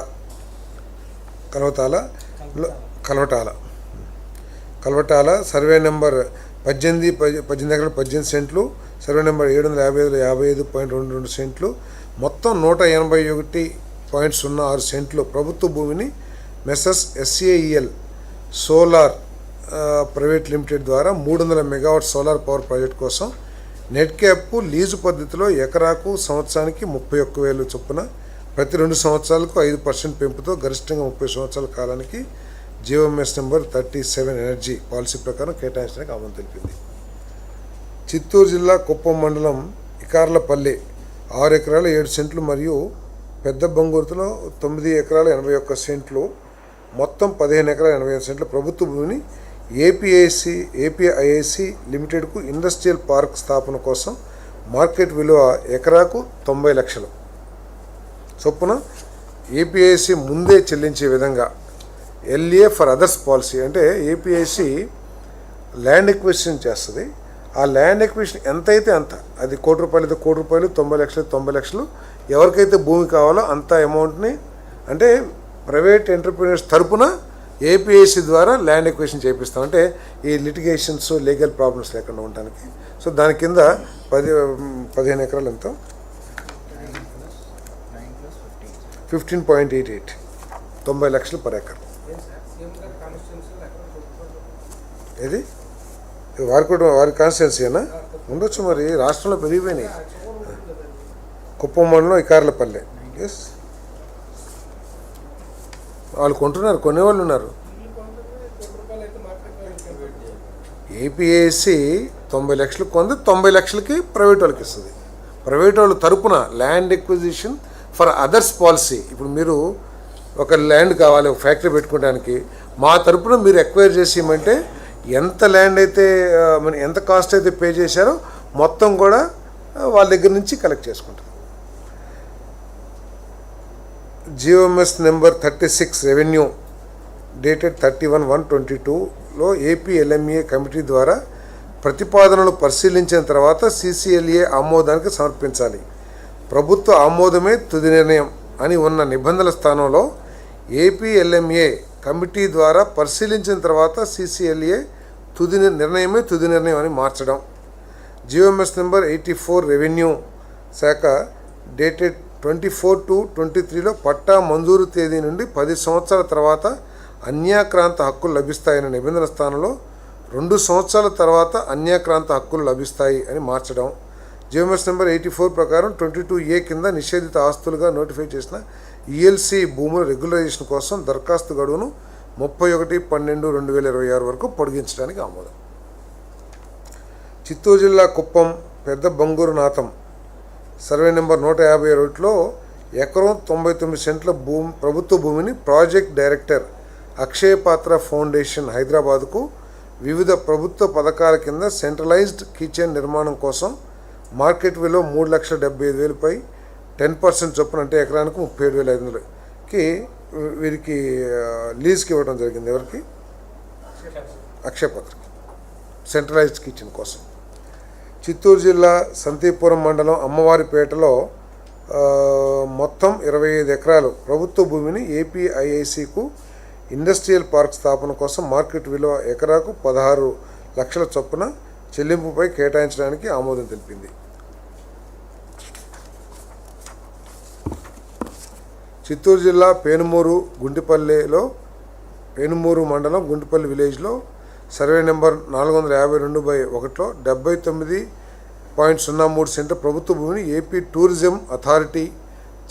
సర్వే నెంబర్ 18 ఎకరాలు 18 సెంట్లు, సర్వే నెంబర్ 755.22 సెంట్లు, మొత్తం 181.06 సెంట్లు ప్రభుత్వ భూమిని మెసస్ SAEL సోలార్ ప్రైవేట్ లిమిటెడ్ ద్వారా 300 మెగావాట్ సోలార్ పవర్ ప్రాజెక్ట్ కోసం నెట్ క్యాప్ లీజు పద్ధతిలో ఎకరాకు సంవత్సరానికి 31,000 చొప్పున ప్రతి 2 సంవత్సరాలకు 5% పెంపుతో గరిష్టంగా 30 సంవత్సరాల కాలానికి జియోఎంఎస్ నెంబర్ 37 ఎనర్జీ పాలసీ ప్రకారం కేటాయించడానికి ఆమోదం తెలిపింది. చిత్తూరు జిల్లా కుప్పం మండలం ఇకార్లపల్లి 6 ఎకరాల 7 సెంట్లు మరియు పెద్ద బంగూరులో 9 ఎకరాల 81 సెంట్లు, మొత్తం 15 ఎకరాల 85 సెంట్ల ప్రభుత్వ భూమిని ఏపీఐఐసి లిమిటెడ్కు ఇండస్ట్రియల్ పార్క్ స్థాపన కోసం మార్కెట్ విలువ ఎకరాకు 90 లక్షలు చొప్పున ఏపీఐసి ముందే చెల్లించే విధంగా LA ఫర్ అదర్స్ పాలసీ, అంటే ఏపీఐసి ల్యాండ్ ఎక్విజిషన్ చేస్తుంది. ఆ ల్యాండ్ ఎక్విజిషన్ ఎంతైతే అంత, అది ₹1 కోటి, ₹1 కోటి, 90 లక్షలు, 90 లక్షలు, ఎవరికైతే భూమి కావాలో అంత అమౌంట్ని, అంటే ప్రైవేట్ ఎంటర్ప్రీనర్స్ తరపున ఏపీఐసి ద్వారా ల్యాండ్ ఎక్విజిషన్ చేపిస్తాం. అంటే ఈ లిటిగేషన్స్, లీగల్ ప్రాబ్లమ్స్ లేకుండా ఉండడానికి. సో దాని కింద 15 ఎకరాలు ఎంతో 15.88 90 లక్షలు పర్ ఎకర్. ఏది వారి కాన్స్టిట్యున్సీనా ఉండొచ్చు, మరి రాష్ట్రంలో పెరిగిపోయినాయి. కుప్పం మండలం ఇకార్లపల్లె, ఎస్ వాళ్ళు కొంటున్నారు, కొనేవాళ్ళు ఉన్నారు. ఏపీఐసి 90 లక్షలు కొంది, 90 లక్షలకి ప్రైవేట్ వాళ్ళకి ఇస్తుంది. ప్రైవేట్ వాళ్ళు తరపున land acquisition for others policy. ఇప్పుడు మీరు ఒక ల్యాండ్ కావాలి ఒక ఫ్యాక్టరీ పెట్టుకోవడానికి, మా తరపున మీరు ఎక్వైర్ చేసి ఇవ్వమంటే ఎంత ల్యాండ్ అయితే ఎంత కాస్ట్ అయితే పే చేశారో మొత్తం కూడా వాళ్ళ దగ్గర నుంచి కలెక్ట్ చేసుకుంటాం. జిఓఎంఎస్ నెంబర్ 36 రెవెన్యూ డేటెడ్ 31/1/22లో ఏపీ ఎల్ఎంఏ కమిటీ ద్వారా ప్రతిపాదనలు పరిశీలించిన తర్వాత CCLA ఆమోదానికి సమర్పించాలి. ప్రభుత్వ ఆమోదమే తుది నిర్ణయం అని ఉన్న నిబంధనల స్థానంలో ఏపీ ఎల్ఎంఏ కమిటీ ద్వారా పరిశీలించిన తర్వాత CCLA నిర్ణయమే తుది నిర్ణయం అని మార్చడం. జిఓఎంఎస్ నెంబర్ 84 రెవెన్యూ శాఖ డేటెడ్ 24/2/23లో పట్టా మంజూరు తేదీ నుండి 10 సంవత్సరాల తర్వాత అన్యాక్రాంత హక్కులు లభిస్తాయనే నిబంధన స్థానంలో 2 సంవత్సరాల తర్వాత అన్యాక్రాంత హక్కులు లభిస్తాయి అని మార్చడం. జిఓఎంఎస్ నెంబర్ 84 ప్రకారం 22A కింద నిషేధిత ఆస్తులుగా నోటిఫై చేసిన ELC భూముల రెగ్యులరైజేషన్ కోసం దరఖాస్తు గడువును 31/12/2026 వరకు పొడిగించడానికి ఆమోదం. చిత్తూరు జిల్లా కుప్పం పెద్ద బంగూరు నాథం సర్వే నెంబర్ 151లో ఎకరం 99 సెంట్ల ప్రభుత్వ భూమిని ప్రాజెక్ట్ డైరెక్టర్ అక్షయ పాత్ర ఫౌండేషన్ హైదరాబాద్కు వివిధ ప్రభుత్వ పథకాల కింద సెంట్రలైజ్డ్ కిచెన్ నిర్మాణం కోసం మార్కెట్ విలువ 3,75,000పై 10% చొప్పున అంటే ఎకరానికి 37,500కి వీరికి లీజ్కి ఇవ్వడం జరిగింది. ఎవరికి? అక్షయ పాత్రకి సెంట్రలైజ్డ్ కిచెన్ కోసం. చిత్తూరు జిల్లా సంతీపురం మండలం అమ్మవారిపేటలో మొత్తం 25 ఎకరాలు ప్రభుత్వ భూమిని APIICకు ఇండస్ట్రియల్ పార్క్ స్థాపన కోసం మార్కెట్ విలువ ఎకరాకు 16 లక్షల చొప్పున చెల్లింపుపై కేటాయించడానికి ఆమోదం తెలిపింది. చిత్తూరు జిల్లా పేనుమూరు మండలం గుంటిపల్లి విలేజ్లో సర్వే నెంబర్ 452/1లో 79.03 సెంట్ల ప్రభుత్వ భూమిని AP tourism authority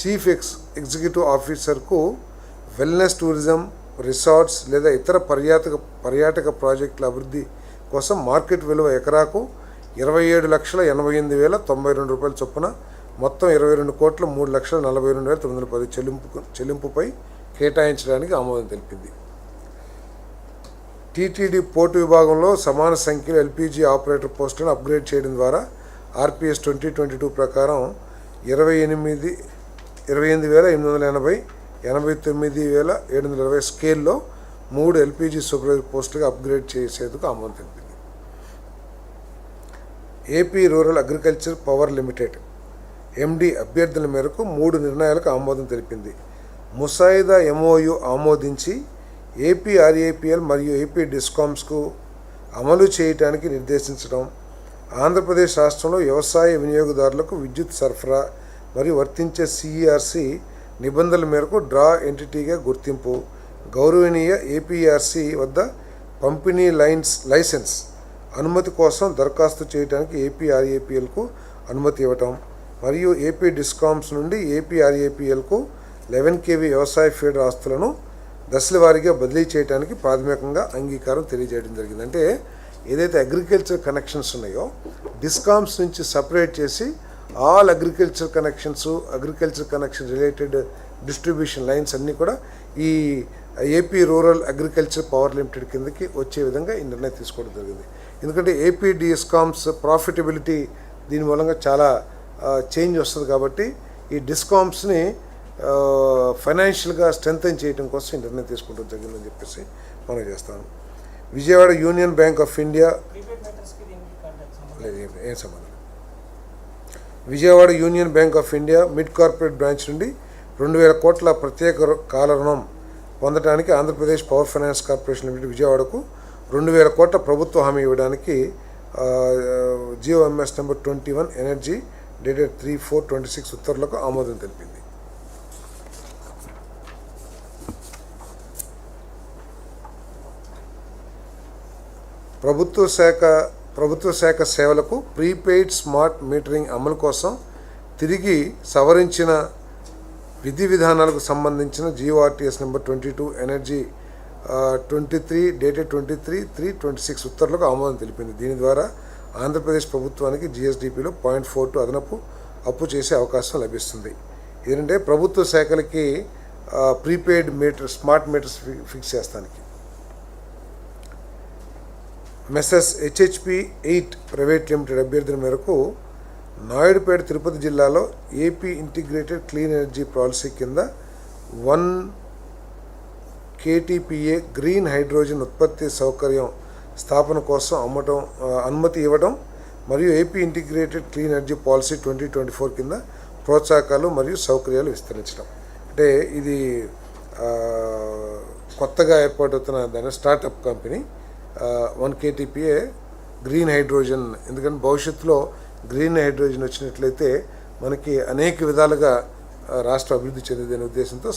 chief executive ఆఫీసర్కు వెల్నెస్ టూరిజం రిసార్ట్స్ లేదా ఇతర పర్యాటక ప్రాజెక్టుల అభివృద్ధి కోసం మార్కెట్ విలువ ఎకరాకు 27,88,092 రూపాయల చొప్పున మొత్తం 22,03,42,910 చెల్లింపుపై కేటాయించడానికి ఆమోదం తెలిపింది. టీటీడీ పోర్టు విభాగంలో సమాన సంఖ్యలో LPG ఆపరేటర్ పోస్టులను అప్గ్రేడ్ చేయడం ద్వారా RPS 2022 ప్రకారం 28,880, 89,720 స్కేల్లో 3 LPG సూపర్వైజర్ పోస్టులుగా అప్గ్రేడ్ చేసేందుకు ఆమోదం తెలిపింది. AP rural agriculture power limited MD అభ్యర్థుల మేరకు 3 నిర్ణయాలకు ఆమోదం తెలిపింది. ముసాయిదా MOU ఆమోదించి ఏపీ RAPL మరియు ఏపీ డిస్కామ్స్కు అమలు చేయడానికి నిర్దేశించడం, ఆంధ్రప్రదేశ్ రాష్ట్రంలో వ్యవసాయ వినియోగదారులకు విద్యుత్ సరఫరా మరియు వర్తించే CERC నిబంధనల మేరకు డ్రా ఎంటిటీగా గుర్తింపు, గౌరవనీయ APRC వద్ద పంపిణీ లైసెన్స్ అనుమతి కోసం దరఖాస్తు చేయడానికి ఏపీ RAPLకు అనుమతి ఇవ్వటం మరియు ఏపీ డిస్కామ్స్ నుండి ఏపీ RAPLకు 11 kV వ్యవసాయ ఫీడర్ ఆస్తులను దశల వారీగా బదిలీ చేయడానికి ప్రాథమికంగా అంగీకారం తెలియజేయడం జరిగింది. అంటే ఏదైతే అగ్రికల్చర్ కనెక్షన్స్ ఉన్నాయో డిస్కామ్స్ నుంచి సపరేట్ చేసి all agriculture connection related distribution lines అన్నీ కూడా ఈ AP rural agriculture power limited కిందకి వచ్చే విధంగా ఈ నిర్ణయం తీసుకోవడం జరిగింది. ఎందుకంటే ఏపీ డిస్కామ్స్ ప్రాఫిటబిలిటీ దీని మూలంగా చాలా చేంజ్ వస్తుంది కాబట్టి ఈ డిస్కామ్స్ని ఫైనాన్షియల్గా స్ట్రెంథెన్ చేయడం కోసం ఈ నిర్ణయం తీసుకోవడం జరిగిందని చెప్పేసి మనం చేస్తాను. Vijayawada union bank of India ఏం సంబంధం. Vijayawada union bank of India mid corporate branch నుండి 2,000 కోట్ల ప్రత్యేక కాల రుణం పొందడానికి Andhra Pradesh power finance corporation limited విజయవాడకు 2,000 కోట్ల ప్రభుత్వ హామీ ఇవ్వడానికి GOMS నెంబర్ 21 ఎనర్జీ డేటెడ్ 3/4/26 ఉత్తర్వులకు ఆమోదం తెలిపింది. ప్రభుత్వ శాఖ సేవలకు ప్రీపెయిడ్ స్మార్ట్ మీటరింగ్ అమలు కోసం తిరిగి సవరించిన విధి విధానాలకు సంబంధించిన GORTS నెంబర్ 22 ఎనర్జీ 23 డేటెడ్ 23/3/26 ఉత్తర్వులకు ఆమోదం తెలిపింది. దీని ద్వారా ఆంధ్రప్రదేశ్ ప్రభుత్వానికి GSDPలో 0.42 అదనపు అప్పు చేసే అవకాశం లభిస్తుంది. ఏంటంటే ప్రభుత్వ శాఖలకి prepaid meter smart meters fix చేస్తానికి. మెస్సెస్ హెచ్హెచ్పి 8 ప్రైవేట్ లిమిటెడ్ అభ్యర్థుల మేరకు నాయుడుపేట తిరుపతి జిల్లాలో AP integrated clean energy policy కింద 1 KTPA గ్రీన్ హైడ్రోజన్ ఉత్పత్తి సౌకర్యం స్థాపన కోసం అనుమతి ఇవ్వడం మరియు AP integrated clean energy policy 2024 కింద ప్రోత్సాహకాలు మరియు సౌకర్యాలు విస్తరించడం. అంటే ఇది కొత్తగా ఏర్పాటవుతున్న దాని startup company 1 KTPA green hydrogen. ఎందుకంటే భవిష్యత్తులో గ్రీన్ హైడ్రోజన్ వచ్చినట్లయితే మనకి అనేక విధాలుగా రాష్ట్ర అభివృద్ధి చెందేదనే ఉద్దేశంతో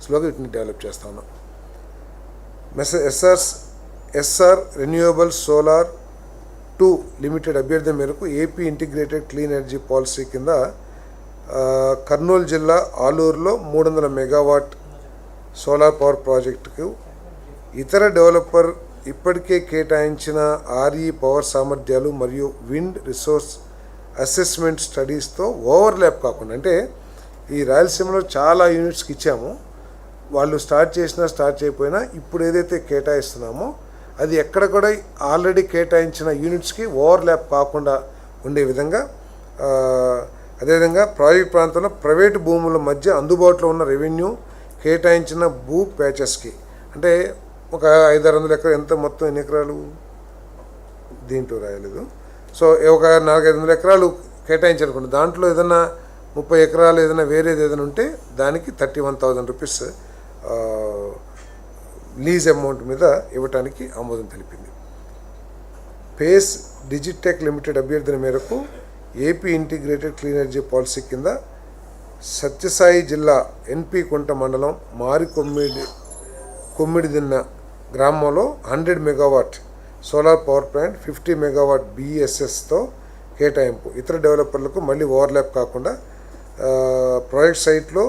స్లోగా వీటిని డెవలప్ చేస్తా ఉన్నాం. ఎస్ఆర్ రెన్యూవబుల్ సోలార్ 2 లిమిటెడ్ అభ్యర్థి మేరకు AP integrated clean energy policy కింద కర్నూలు జిల్లా ఆలూరులో 300 మెగావాట్ సోలార్ పవర్ ప్రాజెక్టుకు ఇతర డెవలపర్ ఇప్పటికే కేటాయించిన RE పవర్ సామర్థ్యాలు మరియు విండ్ రిసోర్స్ అసెస్మెంట్ స్టడీస్తో ఓవర్లాప్ కాకుండా, అంటే ఈ రాయలసీమలో చాలా యూనిట్స్కి ఇచ్చాము, వాళ్ళు స్టార్ట్ చేయకపోయినా ఇప్పుడు ఏదైతే కేటాయిస్తున్నామో అది ఎక్కడ కూడా ఆల్రెడీ కేటాయించిన యూనిట్స్కి ఓవర్లాప్ కాకుండా ఉండే విధంగా, అదేవిధంగా ప్రాజెక్ట్ ప్రాంతంలో ప్రైవేటు భూముల మధ్య అందుబాటులో ఉన్న రెవెన్యూ కేటాయించిన భూ ప్యాచెస్కి, అంటే ఒక 500-600 ఎకరాలు, ఎంత మొత్తం ఎన్ని ఎకరాలు దీంట్లో రాయలేదు, సో ఒక 400-500 ఎకరాలు కేటాయించాలనుకోండి, దాంట్లో ఏదైనా 30 ఎకరాలు ఏదైనా వేరేది ఏదైనా ఉంటే దానికి 31,000 రూపీస్ లీజ్ అమౌంట్ మీద ఇవ్వటానికి ఆమోదం తెలిపింది. పేస్ డిజిటెక్ లిమిటెడ్ అభ్యర్థుల మేరకు AP integrated clean energy policy కింద సత్యసాయి జిల్లా NP కుంట మండలం కొమ్మిడిదిన్న గ్రామంలో 100 megawatt solar power plant 50 megawatt BESSతో కేటాయింపు. ఇతర డెవలపర్లకు మళ్ళీ ఓవర్లాప్ కాకుండా ప్రాజెక్ట్ సైట్లో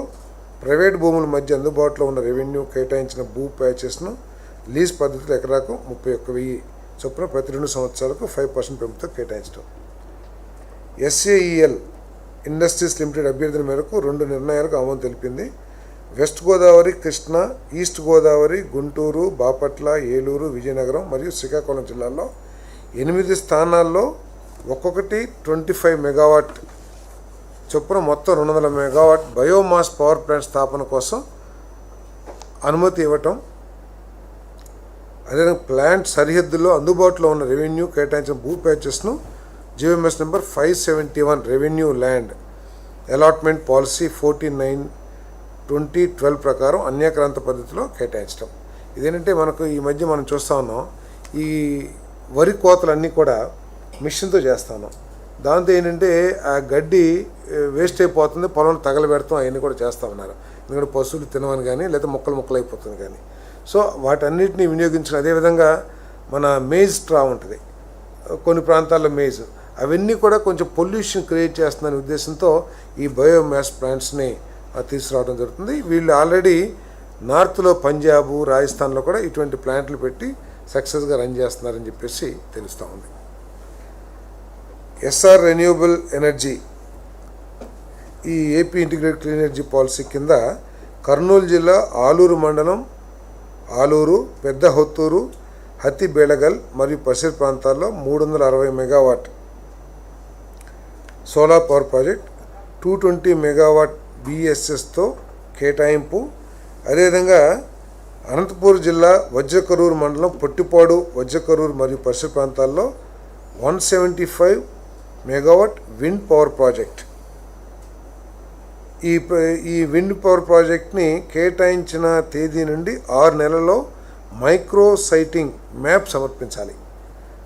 ప్రైవేట్ భూముల మధ్య అందుబాటులో ఉన్న రెవెన్యూ కేటాయించిన భూ ప్యాచెస్ను లీజ్ పద్ధతిలో ఎకరాకు 31,000 చొప్పున ప్రతి 2 సంవత్సరాలకు 5% పెంపుతో కేటాయించడం. SAEL ఇండస్ట్రీస్ లిమిటెడ్ అభ్యర్థుల మేరకు 2 నిర్ణయాలకు ఆమోదం తెలిపింది. వెస్ట్ గోదావరి, కృష్ణా, ఈస్ట్ గోదావరి, గుంటూరు, బాపట్ల, ఏలూరు, విజయనగరం మరియు శ్రీకాకుళం జిల్లాల్లో 8 స్థానాల్లో ఒక్కొక్కటి 25 మెగావాట్ చొప్పున మొత్తం 200 మెగావాట్ బయోమాస్ పవర్ ప్లాంట్ స్థాపన కోసం అనుమతి ఇవ్వటం. అదేవిధంగా ప్లాంట్ సరిహద్దుల్లో అందుబాటులో ఉన్న రెవెన్యూ కేటాయించిన భూ ప్యాచెస్ను GMS number 571 revenue land allotment policy 49/2012 ప్రకారం అన్యాక్రాంత పద్ధతిలో కేటాయించడం. ఇదేంటంటే మనకు ఈ మధ్య మనం చూస్తూ ఉన్నాం, ఈ వరి కోతలన్నీ కూడా మిషన్తో చేస్తా ఉన్నాం. దాంతో ఏంటంటే ఆ గడ్డి వేస్ట్ అయిపోతుంది, పొలంలో తగలబెడతాం, అవన్నీ కూడా చేస్తూ ఉన్నారు. ఎందుకంటే పశువులు తినవని కానీ లేదా మొక్కలు అయిపోతుంది కానీ. సో వాటన్నిటిని వినియోగించిన, అదేవిధంగా మన మేజ్ స్ట్రా ఉంటుంది కొన్ని ప్రాంతాల్లో మేజ్, అవన్నీ కూడా కొంచెం పొల్యూషన్ క్రియేట్ చేస్తుందనే ఉద్దేశంతో ఈ బయోమాస్ ప్లాంట్స్ని తీసుకురావడం జరుగుతుంది. వీళ్ళు ఆల్రెడీ నార్త్లో పంజాబ్, రాజస్థాన్లో కూడా ఇటువంటి ప్లాంట్లు పెట్టి సక్సెస్గా రన్ చేస్తున్నారని చెప్పేసి తెలుస్తూ ఉంది. ఎస్ఆర్ రెన్యూవబుల్ ఎనర్జీ ఈ AP integrated clean energy policy కింద కర్నూలు జిల్లా ఆలూరు మండలం ఆలూరు, పెద్ద హొత్తూరు, హత్తి బేళగల్ మరియు పరిసర ప్రాంతాల్లో 360 megawatt solar power project 220 megawatt BESSతో కేటాయింపు. అదేవిధంగా అనంతపూర్ జిల్లా వజ్రకరూరు మండలం పొట్టిపాడు, వజ్రకరూరు మరియు పరిసర ప్రాంతాల్లో 175 మెగావాట్ విండ్ పవర్ ప్రాజెక్ట్. ఈ విండ్ పవర్ ప్రాజెక్ట్ని కేటాయించిన తేదీ నుండి 6 నెలల్లో మైక్రో సైటింగ్ మ్యాప్ సమర్పించాలి.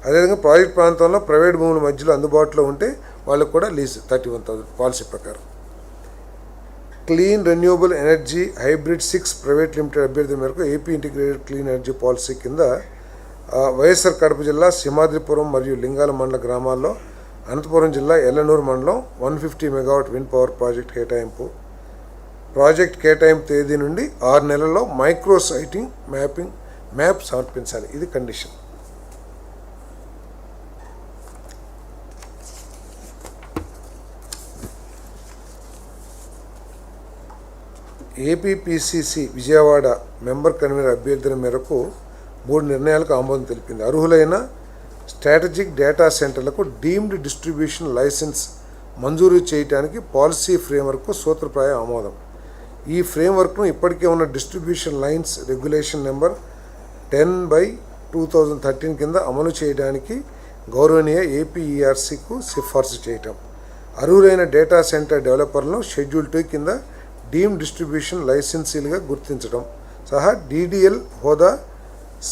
అదేవిధంగా ప్రాజెక్ట్ ప్రాంతంలో ప్రైవేట్ భూముల మధ్యలో అందుబాటులో ఉంటే వాళ్ళకు కూడా లీజ్ 31,000 పాలసీ ప్రకారం. Clean renewable energy hybrid 6 private limited అభ్యర్థి మేరకు AP integrated clean energy policy కింద వైఎస్ఆర్ కడప జిల్లా సింహాద్రిపురం మరియు లింగాల మండల గ్రామాల్లో, అనంతపురం జిల్లా ఎల్లనూరు మండలం 150 మెగావాట్ విండ్ పవర్ ప్రాజెక్ట్ కేటాయింపు. ప్రాజెక్ట్ కేటాయింపు తేదీ నుండి 6 నెలల్లో మైక్రో సైటింగ్ మ్యాప్ సమర్పించాలి. ఇది condition. APPCC Vijayawada member convener అభ్యర్థుల మేరకు 3 నిర్ణయాలకు ఆమోదం తెలిపింది. అర్హులైన స్ట్రాటజిక్ డేటా సెంటర్లకు డీమ్డ్ డిస్ట్రిబ్యూషన్ లైసెన్స్ మంజూరు చేయడానికి పాలసీ ఫ్రేమ్వర్క్ సూత్రప్రాయ ఆమోదం. ఈ ఫ్రేమ్వర్క్ను ఇప్పటికే ఉన్న డిస్ట్రిబ్యూషన్ లైన్స్ రెగ్యులేషన్ నెంబర్ 10/2013 కింద అమలు చేయడానికి గౌరవనీయ ఏపీఈఆర్సీకు సిఫార్సు చేయటం. అర్హులైన డేటా సెంటర్ డెవలపర్లను షెడ్యూల్ 2 కింద డీమ్ డిస్ట్రిబ్యూషన్ లైసెన్సీలుగా గుర్తించడం సహా డీడీఎల్ హోదా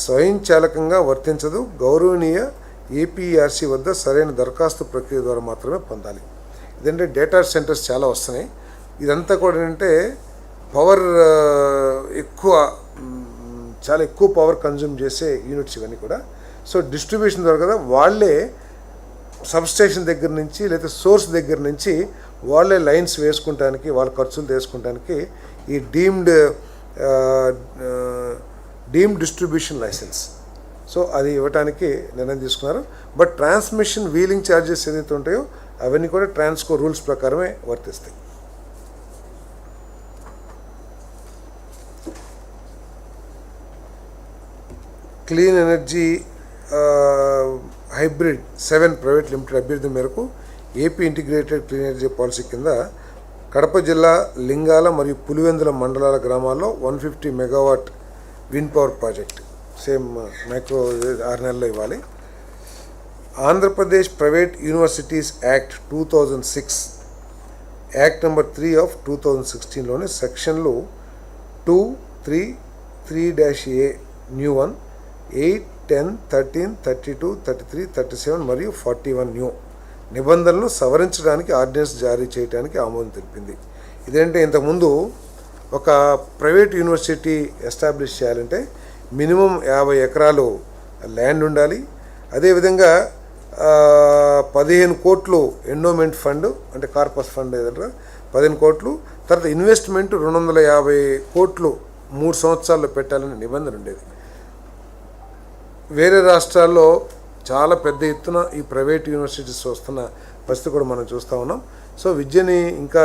స్వయంచాలకంగా వర్తించదు. గౌరవనీయ ఏపీఆర్సీ వద్ద సరైన దరఖాస్తు ప్రక్రియ ద్వారా మాత్రమే పొందాలి. ఇదంటే డేటా సెంటర్స్ చాలా వస్తున్నాయి. ఇదంతా కూడా ఏంటంటే పవర్ చాలా ఎక్కువ పవర్ కన్జ్యూమ్ చేసే యూనిట్స్ ఇవన్నీ కూడా. సో డిస్ట్రిబ్యూషన్ ద్వారా కదా వాళ్ళే సబ్స్టేషన్ దగ్గర నుంచి లేదా సోర్స్ దగ్గర నుంచి వాళ్ళే లైన్స్ వేసుకుంటానికి వాళ్ళ ఖర్చులు తీసుకుంటానికి ఈ డీమ్డ్ డిస్ట్రిబ్యూషన్ లైసెన్స్ సో అది ఇవ్వడానికి నిర్ణయం తీసుకున్నారు. బట్ ట్రాన్స్మిషన్ వీలింగ్ ఛార్జెస్ ఏదైతే ఉంటాయో అవన్నీ కూడా ట్రాన్స్కో రూల్స్ ప్రకారమే వర్తిస్తాయి. Clean energy hybrid 7 private limited అభ్యర్థి మేరకు AP integrated clean energy policy కింద కడప జిల్లా లింగాల మరియు పులివెందుల మండలాల గ్రామాల్లో 150 megawatt wind power project same micro 6 నెలల్లో ఇవ్వాలి. Andhra Pradesh private universities act 2006 act number 3 of 2016లోని సెక్షన్లు 2, 3, 3-A న్యూ 1, 8, 10, 13, 32, 33, 37 మరియు 41 న్యూ నిబంధనలను సవరించడానికి ఆర్డినెన్స్ జారీ చేయడానికి ఆమోదం తెలిపింది. ఇదేంటే ఇంతకుముందు ఒక ప్రైవేట్ యూనివర్సిటీ ఎస్టాబ్లిష్ చేయాలంటే మినిమం 50 ఎకరాలు ల్యాండ్ ఉండాలి. అదేవిధంగా 15 కోట్లు ఎండోమెంట్ ఫండ్ అంటే కార్పస్ ఫండ్ ఏదంటే 15 కోట్లు, తర్వాత ఇన్వెస్ట్మెంట్ 250 కోట్లు 3 సంవత్సరాల్లో పెట్టాలనే నిబంధన ఉండేది. వేరే రాష్ట్రాల్లో చాలా పెద్ద ఎత్తున ఈ ప్రైవేట్ యూనివర్సిటీస్ వస్తున్న పరిస్థితి కూడా మనం చూస్తూ ఉన్నాం. సో విద్యని ఇంకా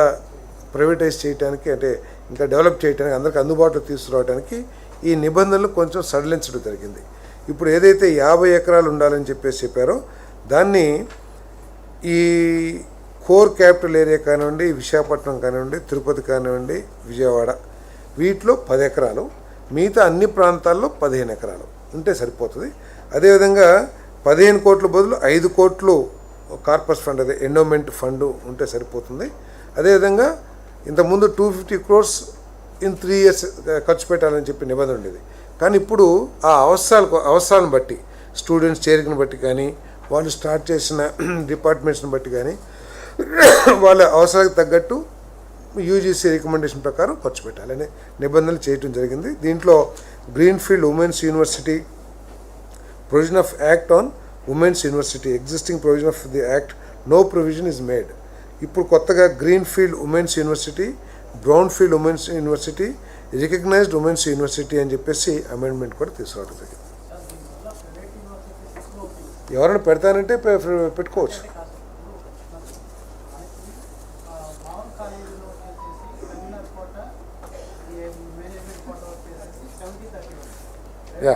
ప్రైవేటైజ్ చేయడానికి అంటే ఇంకా డెవలప్ చేయడానికి అందరికీ అందుబాటులో తీసుకురావడానికి ఈ నిబంధనలు కొంచెం సడలించడం జరిగింది. ఇప్పుడు ఏదైతే 50 ఎకరాలు ఉండాలని చెప్పారో దాన్ని ఈ కోర్ క్యాపిటల్ ఏరియా కానివ్వండి, విశాఖపట్నం కానివ్వండి, తిరుపతి కానివ్వండి, విజయవాడ వీటిలో 10 ఎకరాలు, మిగతా అన్ని ప్రాంతాల్లో 15 ఎకరాలు ఉంటే సరిపోతుంది. అదేవిధంగా 15 కోట్ల బదులు 5 కోట్లు కార్పస్ ఫండ్ అదే ఎండోమెంట్ ఫండ్ ఉంటే సరిపోతుంది. అదేవిధంగా ఇంతకుముందు 250 crores ఇన్ 3 years ఖర్చు పెట్టాలని చెప్పి నిబంధన ఉండేది. కానీ ఇప్పుడు ఆ అవసరాలను బట్టి స్టూడెంట్స్ చేరికను బట్టి కానీ వాళ్ళు స్టార్ట్ చేసిన డిపార్ట్మెంట్స్ని బట్టి కానీ వాళ్ళ అవసరాలకు తగ్గట్టు యూజీసీ రికమెండేషన్ ప్రకారం ఖర్చు పెట్టాలనే నిబంధనలు చేయడం జరిగింది. దీంట్లో greenfield women's university provision of act on women's university existing provision of the act no provision is made. ఇప్పుడు కొత్తగా greenfield women's university, brownfield women's university, recognised women's university అని చెప్పేసి అమెండ్మెంట్ కూడా తీసుకురావడం జరిగింది. ఎవరైనా పెడతానంటే పెట్టుకోవచ్చు. యా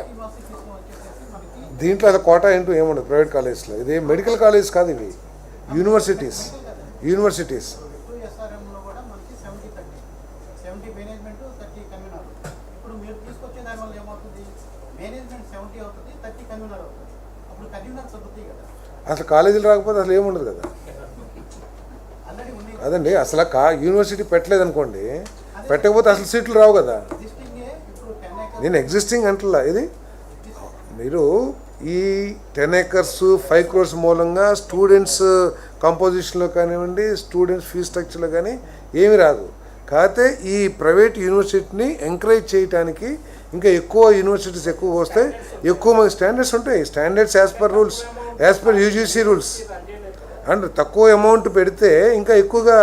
దీంట్లో అది కోటా ఏంటో ఏముండదు ప్రైవేట్ కాలేజ్లో. ఇది మెడికల్ కాలేజ్ కాదు, ఇవి యూనివర్సిటీస్. అసలు కాలేజీలు రాకపోతే అసలు ఏముండదు కదా. అదండి అసలు యూనివర్సిటీ పెట్టలేదు అనుకోండి, పెట్టకపోతే అసలు సీట్లు రావు కదా. నేను ఎగ్జిస్టింగ్ అంటలా, ఇది మీరు ఈ 10 acres 5 crores మూలంగా స్టూడెంట్స్ కంపోజిషన్లో కానివ్వండి, స్టూడెంట్స్ ఫీ స్ట్రక్చర్లో కానీ ఏమీ రాదు. కాకపోతే ఈ ప్రైవేట్ యూనివర్సిటీని ఎంకరేజ్ చేయడానికి ఇంకా ఎక్కువ యూనివర్సిటీస్ ఎక్కువ వస్తే ఎక్కువ మంది స్టాండర్డ్స్ ఉంటాయి. Standards as per rules, as per UGC rules. And తక్కువ అమౌంట్ పెడితే ఇంకా ఎక్కువగా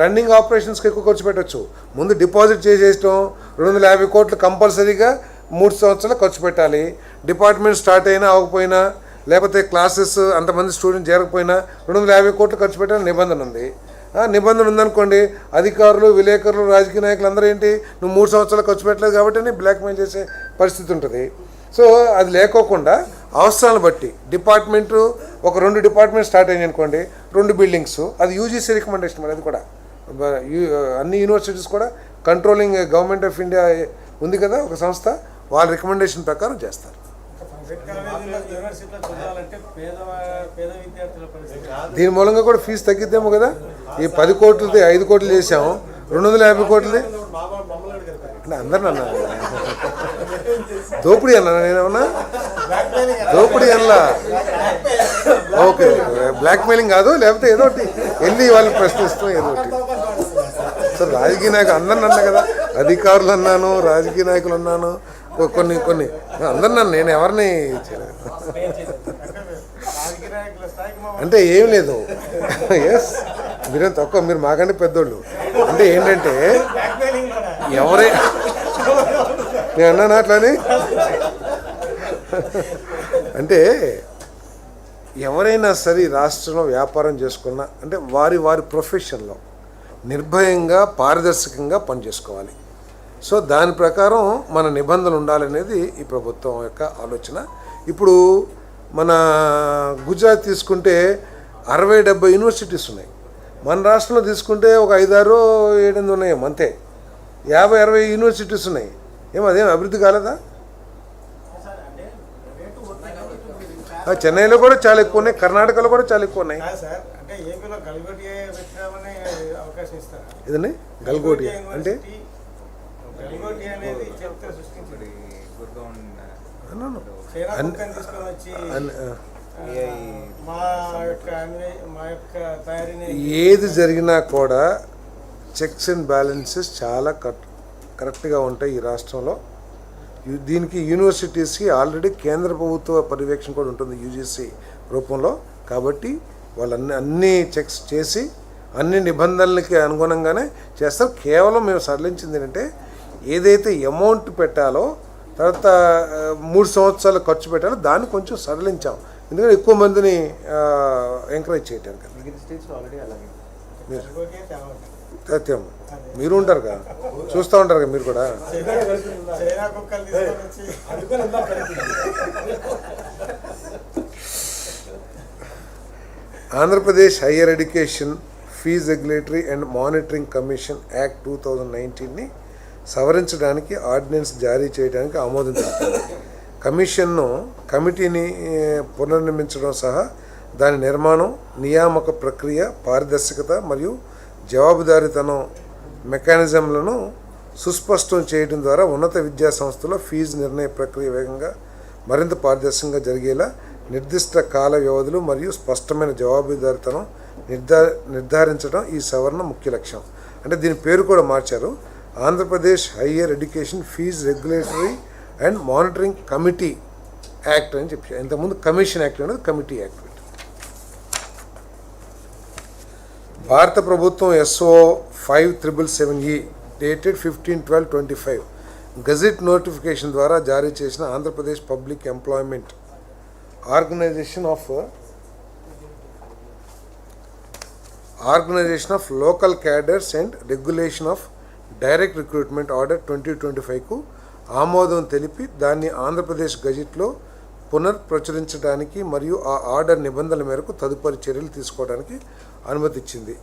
రన్నింగ్ ఆపరేషన్స్కి ఎక్కువ ఖర్చు పెట్టచ్చు. ముందు డిపాజిట్ చేసేయటం 250 కోట్లు కంపల్సరీగా 3 సంవత్సరాలు ఖర్చు పెట్టాలి. డిపార్ట్మెంట్ స్టార్ట్ అయినా అవ్వకపోయినా లేకపోతే క్లాసెస్ అంతమంది స్టూడెంట్ చేరకపోయినా 250 కోట్లు ఖర్చు పెట్టాలని నిబంధన ఉంది. నిబంధన ఉందనుకోండి, అధికారులు, విలేకరులు, రాజకీయ నాయకులు అందరూ ఏంటి, నువ్వు 3 సంవత్సరాలు ఖర్చు పెట్టలేదు కాబట్టి బ్లాక్మెయిల్ చేసే పరిస్థితి ఉంటుంది. సో అది లేకోకుండా అవసరాలను బట్టి డిపార్ట్మెంటు ఒక 2 డిపార్ట్మెంట్ స్టార్ట్ అయ్యాయి అనుకోండి, 2 బిల్డింగ్స్, అది యూజీసీ రికమెండేషన్. మరి అది కూడా అన్ని యూనివర్సిటీస్ కూడా కంట్రోలింగ్ గవర్నమెంట్ ఆఫ్ ఇండియా ఉంది కదా ఒక సంస్థ, వాళ్ళ రికమెండేషన్ ప్రకారం చేస్తారు. దీని మూలంగా కూడా ఫీజు తగ్గిద్దేమో కదా. ఈ 10 కోట్లది 5 కోట్లు చేసాము, 250 కోట్లది అంటే అందరిని అన్నారు. దోపిడీ అన్నా నేనేమన్నా? దోపిడీ అన్నా? ఓకే, బ్లాక్మెయిలింగ్ కాదు, లేకపోతే ఏదో ఒకటి వెళ్ళి వాళ్ళు ప్రశ్నిస్తాం ఏదో ఒకటి. సో రాజకీయ నాయకులు అందరిని అన్నా కదా, అధికారులు అన్నాను, రాజకీయ నాయకులు అన్నాను, కొన్ని అందరిని అన్నా, నేను ఎవరిని అంటే ఏం లేదు. ఎస్, మీరేం తక్కువ, మీరు మాకంటే పెద్దోళ్ళు. అంటే ఏంటంటే ఎవరే నేను అన్నాను అట్లాని, అంటే ఎవరైనా సరే రాష్ట్రంలో వ్యాపారం చేసుకున్నా అంటే వారి ప్రొఫెషన్లో నిర్భయంగా పారదర్శకంగా పనిచేసుకోవాలి. సో దాని ప్రకారం మన నిబంధనలు ఉండాలనేది ఈ ప్రభుత్వం యొక్క ఆలోచన. ఇప్పుడు మన గుజరాత్ తీసుకుంటే 60-70 యూనివర్సిటీస్ ఉన్నాయి. మన రాష్ట్రంలో తీసుకుంటే ఒక 5-6-7 ఉన్నాయి అంతే. 50-60 యూనివర్సిటీస్ ఉన్నాయి. అదేం అభివృద్ధి కాలేదా? చెన్నైలో కూడా చాలా ఎక్కువ ఉన్నాయి, కర్ణాటకలో కూడా చాలా ఎక్కువ ఉన్నాయి. ఇదండి గల్గోటి అంటే ఏది జరిగినా కూడా చెక్స్ అండ్ బ్యాలెన్సెస్ చాలా కరెక్ట్గా ఉంటాయి ఈ రాష్ట్రంలో. దీనికి యూనివర్సిటీస్కి ఆల్రెడీ కేంద్ర ప్రభుత్వ పర్యవేక్షణ కూడా ఉంటుంది యూజీసీ రూపంలో. కాబట్టి వాళ్ళు అన్ని చెక్స్ చేసి అన్ని నిబంధనలకి అనుగుణంగానే చేస్తారు. కేవలం మేము సడలించింది ఏంటంటే ఏదైతే అమౌంట్ పెట్టాలో తర్వాత 3 సంవత్సరాలు ఖర్చు పెట్టాలో దాన్ని కొంచెం సడలించాం, ఎందుకంటే ఎక్కువ మందిని ఎంకరేజ్ చేయడానికి. మీరు ఉంటారు కదా, చూస్తూ ఉంటారు కదా మీరు కూడా. Andhra Pradesh higher education fee regulatory and monitoring commission act 2019ని సవరించడానికి ఆర్డినెన్స్ జారీ చేయడానికి ఆమోదం తెలిపింది. కమిటీని పునర్నిర్మించడం సహా దాని నిర్మాణం, నియామక ప్రక్రియ, పారదర్శకత మరియు జవాబుదారీతనం మెకానిజంలను సుస్పష్టం చేయడం ద్వారా ఉన్నత విద్యా సంస్థలో ఫీజు నిర్ణయ ప్రక్రియ వేగంగా మరింత పారదర్శకంగా జరిగేలా నిర్దిష్ట కాల వ్యవధులు మరియు స్పష్టమైన జవాబుదారీతనం నిర్ధారించడం ఈ సవరణ ముఖ్య లక్ష్యం. అంటే దీని పేరు కూడా మార్చారు, Andhra Pradesh higher education fee regulatory and monitoring committee act అని చెప్పి. ఇంతకుముందు కమిషన్ యాక్ట్ అనేది కమిటీ యాక్ట్. భారత ప్రభుత్వం SO 5777E dated 15/12/25 gazette notification ద్వారా జారీ చేసిన Andhra Pradesh public employment organisation of local cadres and regulation of direct recruitment order 2025కు ఆమోదం తెలిపి దాన్ని ఆంధ్రప్రదేశ్ గజెట్లో పునర్ప్రచురించడానికి మరియు ఆ ఆర్డర్ నిబంధనల మేరకు తదుపరి చర్యలు తీసుకోవడానికి అనుమతి ఇచ్చింది.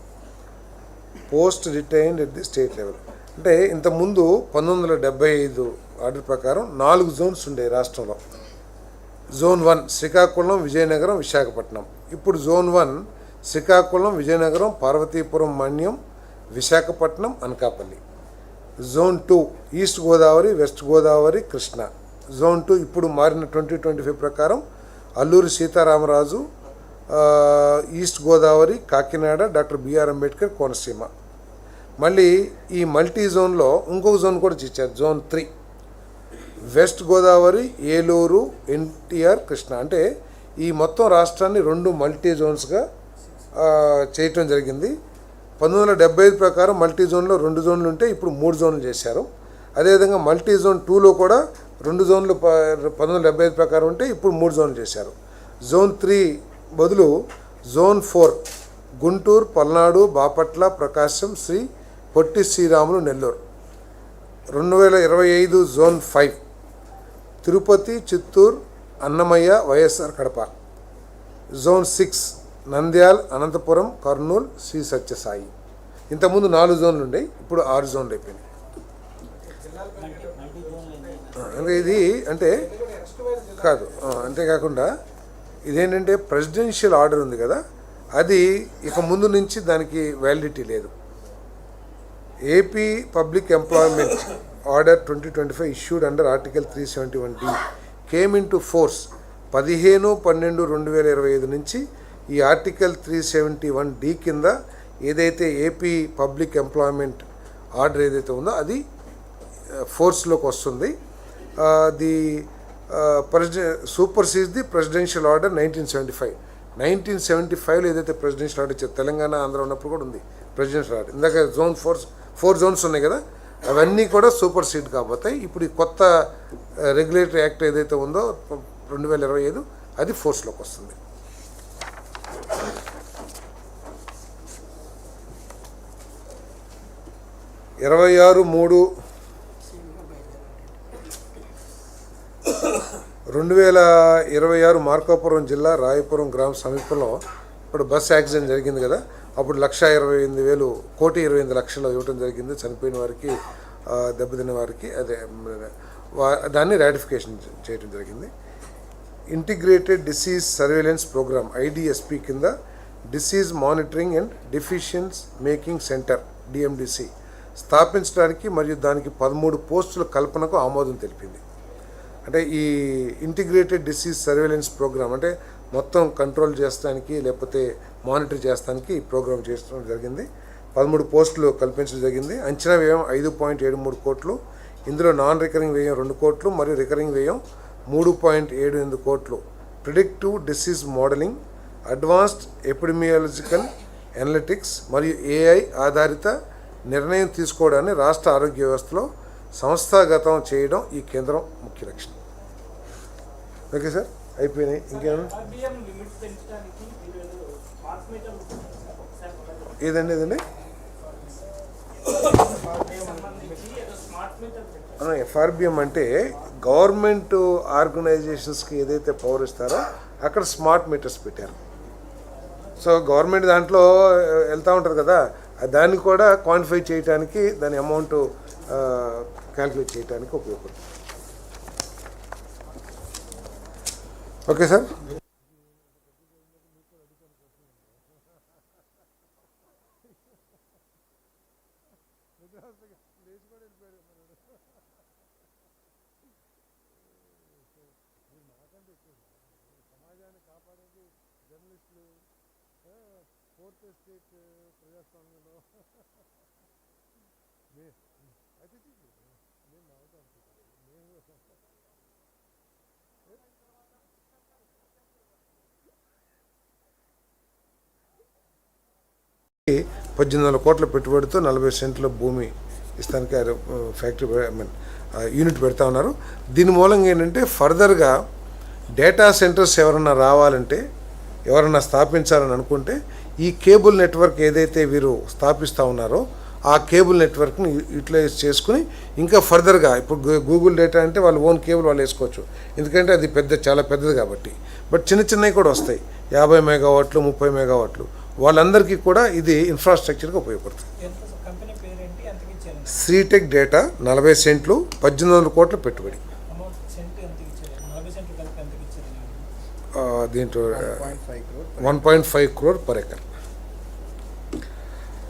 Post retained at the state level. అంటే ఇంతకుముందు 1975 ఆర్డర్ ప్రకారం 4 జోన్స్ ఉండే రాష్ట్రంలో. జోన్ 1 శ్రీకాకుళం, విజయనగరం, విశాఖపట్నం. ఇప్పుడు zone 1 Srikakulam, Vizianagaram, Parvathipuram, Manyam, Visakhapatnam, Anakapalli. Zone 2 east Godavari, west Godavari, Krishna. Zone 2 ఇప్పుడు మారిన 2025 ప్రకారం Alluri Sitaramaraju, east Godavari, Kakinada, doctor BR Ambedkar, Konaseema. మళ్ళీ ఈ మల్టీ జోన్లో ఇంకొక జోన్ కూడా ఇచ్చారు, జోన్ 3 వెస్ట్ గోదావరి, ఏలూరు, ఎన్టీఆర్, కృష్ణా. అంటే ఈ మొత్తం రాష్ట్రాన్ని 2 మల్టీ జోన్స్గా చేయటం జరిగింది. 1975 ప్రకారం మల్టీ జోన్లో 2 జోన్లు ఉంటే ఇప్పుడు 3 జోన్లు చేశారు. అదేవిధంగా మల్టీ జోన్ 2లో కూడా 2 జోన్లు 1975 ప్రకారం ఉంటే ఇప్పుడు 3 జోన్లు చేశారు. జోన్ 3 బదులు జోన్ 4 గుంటూరు, పల్నాడు, బాపట్ల, ప్రకాశం, శ్రీ పొట్టి శ్రీరాములు, నెల్లూరు. 2025 జోన్ 5 తిరుపతి, చిత్తూరు, అన్నమయ్య, వైఎస్ఆర్ కడప. జోన్ 6 నంద్యాల, అనంతపురం, కర్నూలు, శ్రీ సత్యసాయి. ఇంతకుముందు 4 జోన్లు ఉండేవి, ఇప్పుడు 6 జోన్లు అయిపోయినాయి. అంటే ఇది అంటే కాదు, అంతేకాకుండా ఇదేంటంటే ప్రెసిడెన్షియల్ ఆర్డర్ ఉంది కదా, అది ఇక ముందు నుంచి దానికి వ్యాలిడిటీ లేదు. AP public employment order 2025 issued under article 371D came in to force 15/12/2025 నుంచి ఈ ఆర్టికల్ 371D కింద ఏదైతే ఏపీ పబ్లిక్ ఎంప్లాయ్మెంట్ ఆర్డర్ ఏదైతే ఉందో అది ఫోర్స్లోకి వస్తుంది. The supersedes the presidential order 1975లో ఏదైతే ప్రెసిడెన్షియల్ ఆర్డర్ ఇచ్చారు, తెలంగాణ, ఆంధ్ర ఉన్నప్పుడు కూడా ఉంది ప్రెసిడెన్షియల్ ఆర్డర్. ఇందాక జోన్ 4 జోన్స్ ఉన్నాయి కదా, అవన్నీ కూడా సూపర్ సీడ్ కాబోతాయి. ఇప్పుడు ఈ కొత్త రెగ్యులేటరీ యాక్ట్ ఏదైతే ఉందో 2025 అది ఫోర్స్లోకి వస్తుంది. ఇరవై 26/3/2026 మార్కాపురం జిల్లా రాయపురం గ్రామ సమీపంలో ఇప్పుడు బస్ యాక్సిడెంట్ జరిగింది కదా, అప్పుడు 1,28,000 ఇవ్వడం జరిగింది చనిపోయిన వారికి, దెబ్బతిన్న వారికి. అదే దాన్ని రాటిఫికేషన్ చేయడం జరిగింది. Integrated disease surveillance programme IDSP కింద disease monitoring and decision making centre DMDC స్థాపించడానికి మరియు దానికి 13 పోస్టుల కల్పనకు ఆమోదం తెలిపింది. అంటే ఈ ఇంటిగ్రేటెడ్ డిసీజ్ సర్వేలెన్స్ ప్రోగ్రామ్ అంటే మొత్తం కంట్రోల్ చేస్తానికి లేకపోతే మానిటర్ చేస్తానికి ఈ ప్రోగ్రామ్ చేయడం జరిగింది. 13 పోస్టులు కల్పించడం జరిగింది. అంచనా వ్యయం 5.73 కోట్లు. ఇందులో నాన్ రికరింగ్ వ్యయం 2 కోట్లు మరియు రికరింగ్ వ్యయం 3.78 కోట్లు. Predictive disease modelling, advanced epidemiological analytics మరియు AI ఆధారిత నిర్ణయం తీసుకోవడాన్ని రాష్ట్ర ఆరోగ్య వ్యవస్థలో సంస్థాగతం చేయడం ఈ కేంద్రం ముఖ్య లక్ష్యం. ఓకే సార్, అయిపోయినాయి. ఇంకేమన్నా ఏదండి FRBM అంటే గవర్నమెంట్ ఆర్గనైజేషన్స్కి ఏదైతే పవర్ ఇస్తారో అక్కడ స్మార్ట్ మీటర్స్ పెట్టారు. సో గవర్నమెంట్ దాంట్లో వెళ్తూ ఉంటారు కదా, దాన్ని కూడా క్వాంటిఫై చేయడానికి, దాని అమౌంట్ క్యాల్కులేట్ చేయడానికి ఉపయోగపడుతుంది. Okay sir. సమాజాన్ని కాపాడేది జర్నలిస్టులు, ఫోర్త్ ఎస్టేట్ ప్రజాస్వామ్యంలో అయితే నేను నవ్వుతాను. మేము 18,000 కోట్ల పెట్టుబడితో 40 సెంట్ల భూమి ఇస్తానికి ఫ్యాక్టరీ యూనిట్ పెడతా ఉన్నారు. దీని మూలంగా ఏంటంటే ఫర్దర్గా డేటా సెంటర్స్ ఎవరన్నా రావాలంటే, ఎవరన్నా స్థాపించాలని అనుకుంటే ఈ కేబుల్ నెట్వర్క్ ఏదైతే వీరు స్థాపిస్తూ ఉన్నారో ఆ కేబుల్ నెట్వర్క్ని యూటిలైజ్ చేసుకుని ఇంకా ఫర్దర్గా, ఇప్పుడు గూగుల్ డేటా అంటే వాళ్ళు ఓన్ కేబుల్ వాళ్ళు వేసుకోవచ్చు, ఎందుకంటే అది చాలా పెద్దది కాబట్టి. బట్ చిన్నవి కూడా వస్తాయి, 50 మెగావాట్లు, 30 మెగావాట్లు, వాళ్ళందరికీ కూడా ఇది ఇన్ఫ్రాస్ట్రక్చర్గా ఉపయోగపడుతుంది. శ్రీటెక్ డేటా 40 సెంట్లు, 18,000 కోట్ల పెట్టుబడి. దీంట్లో 1.5 crore per acre.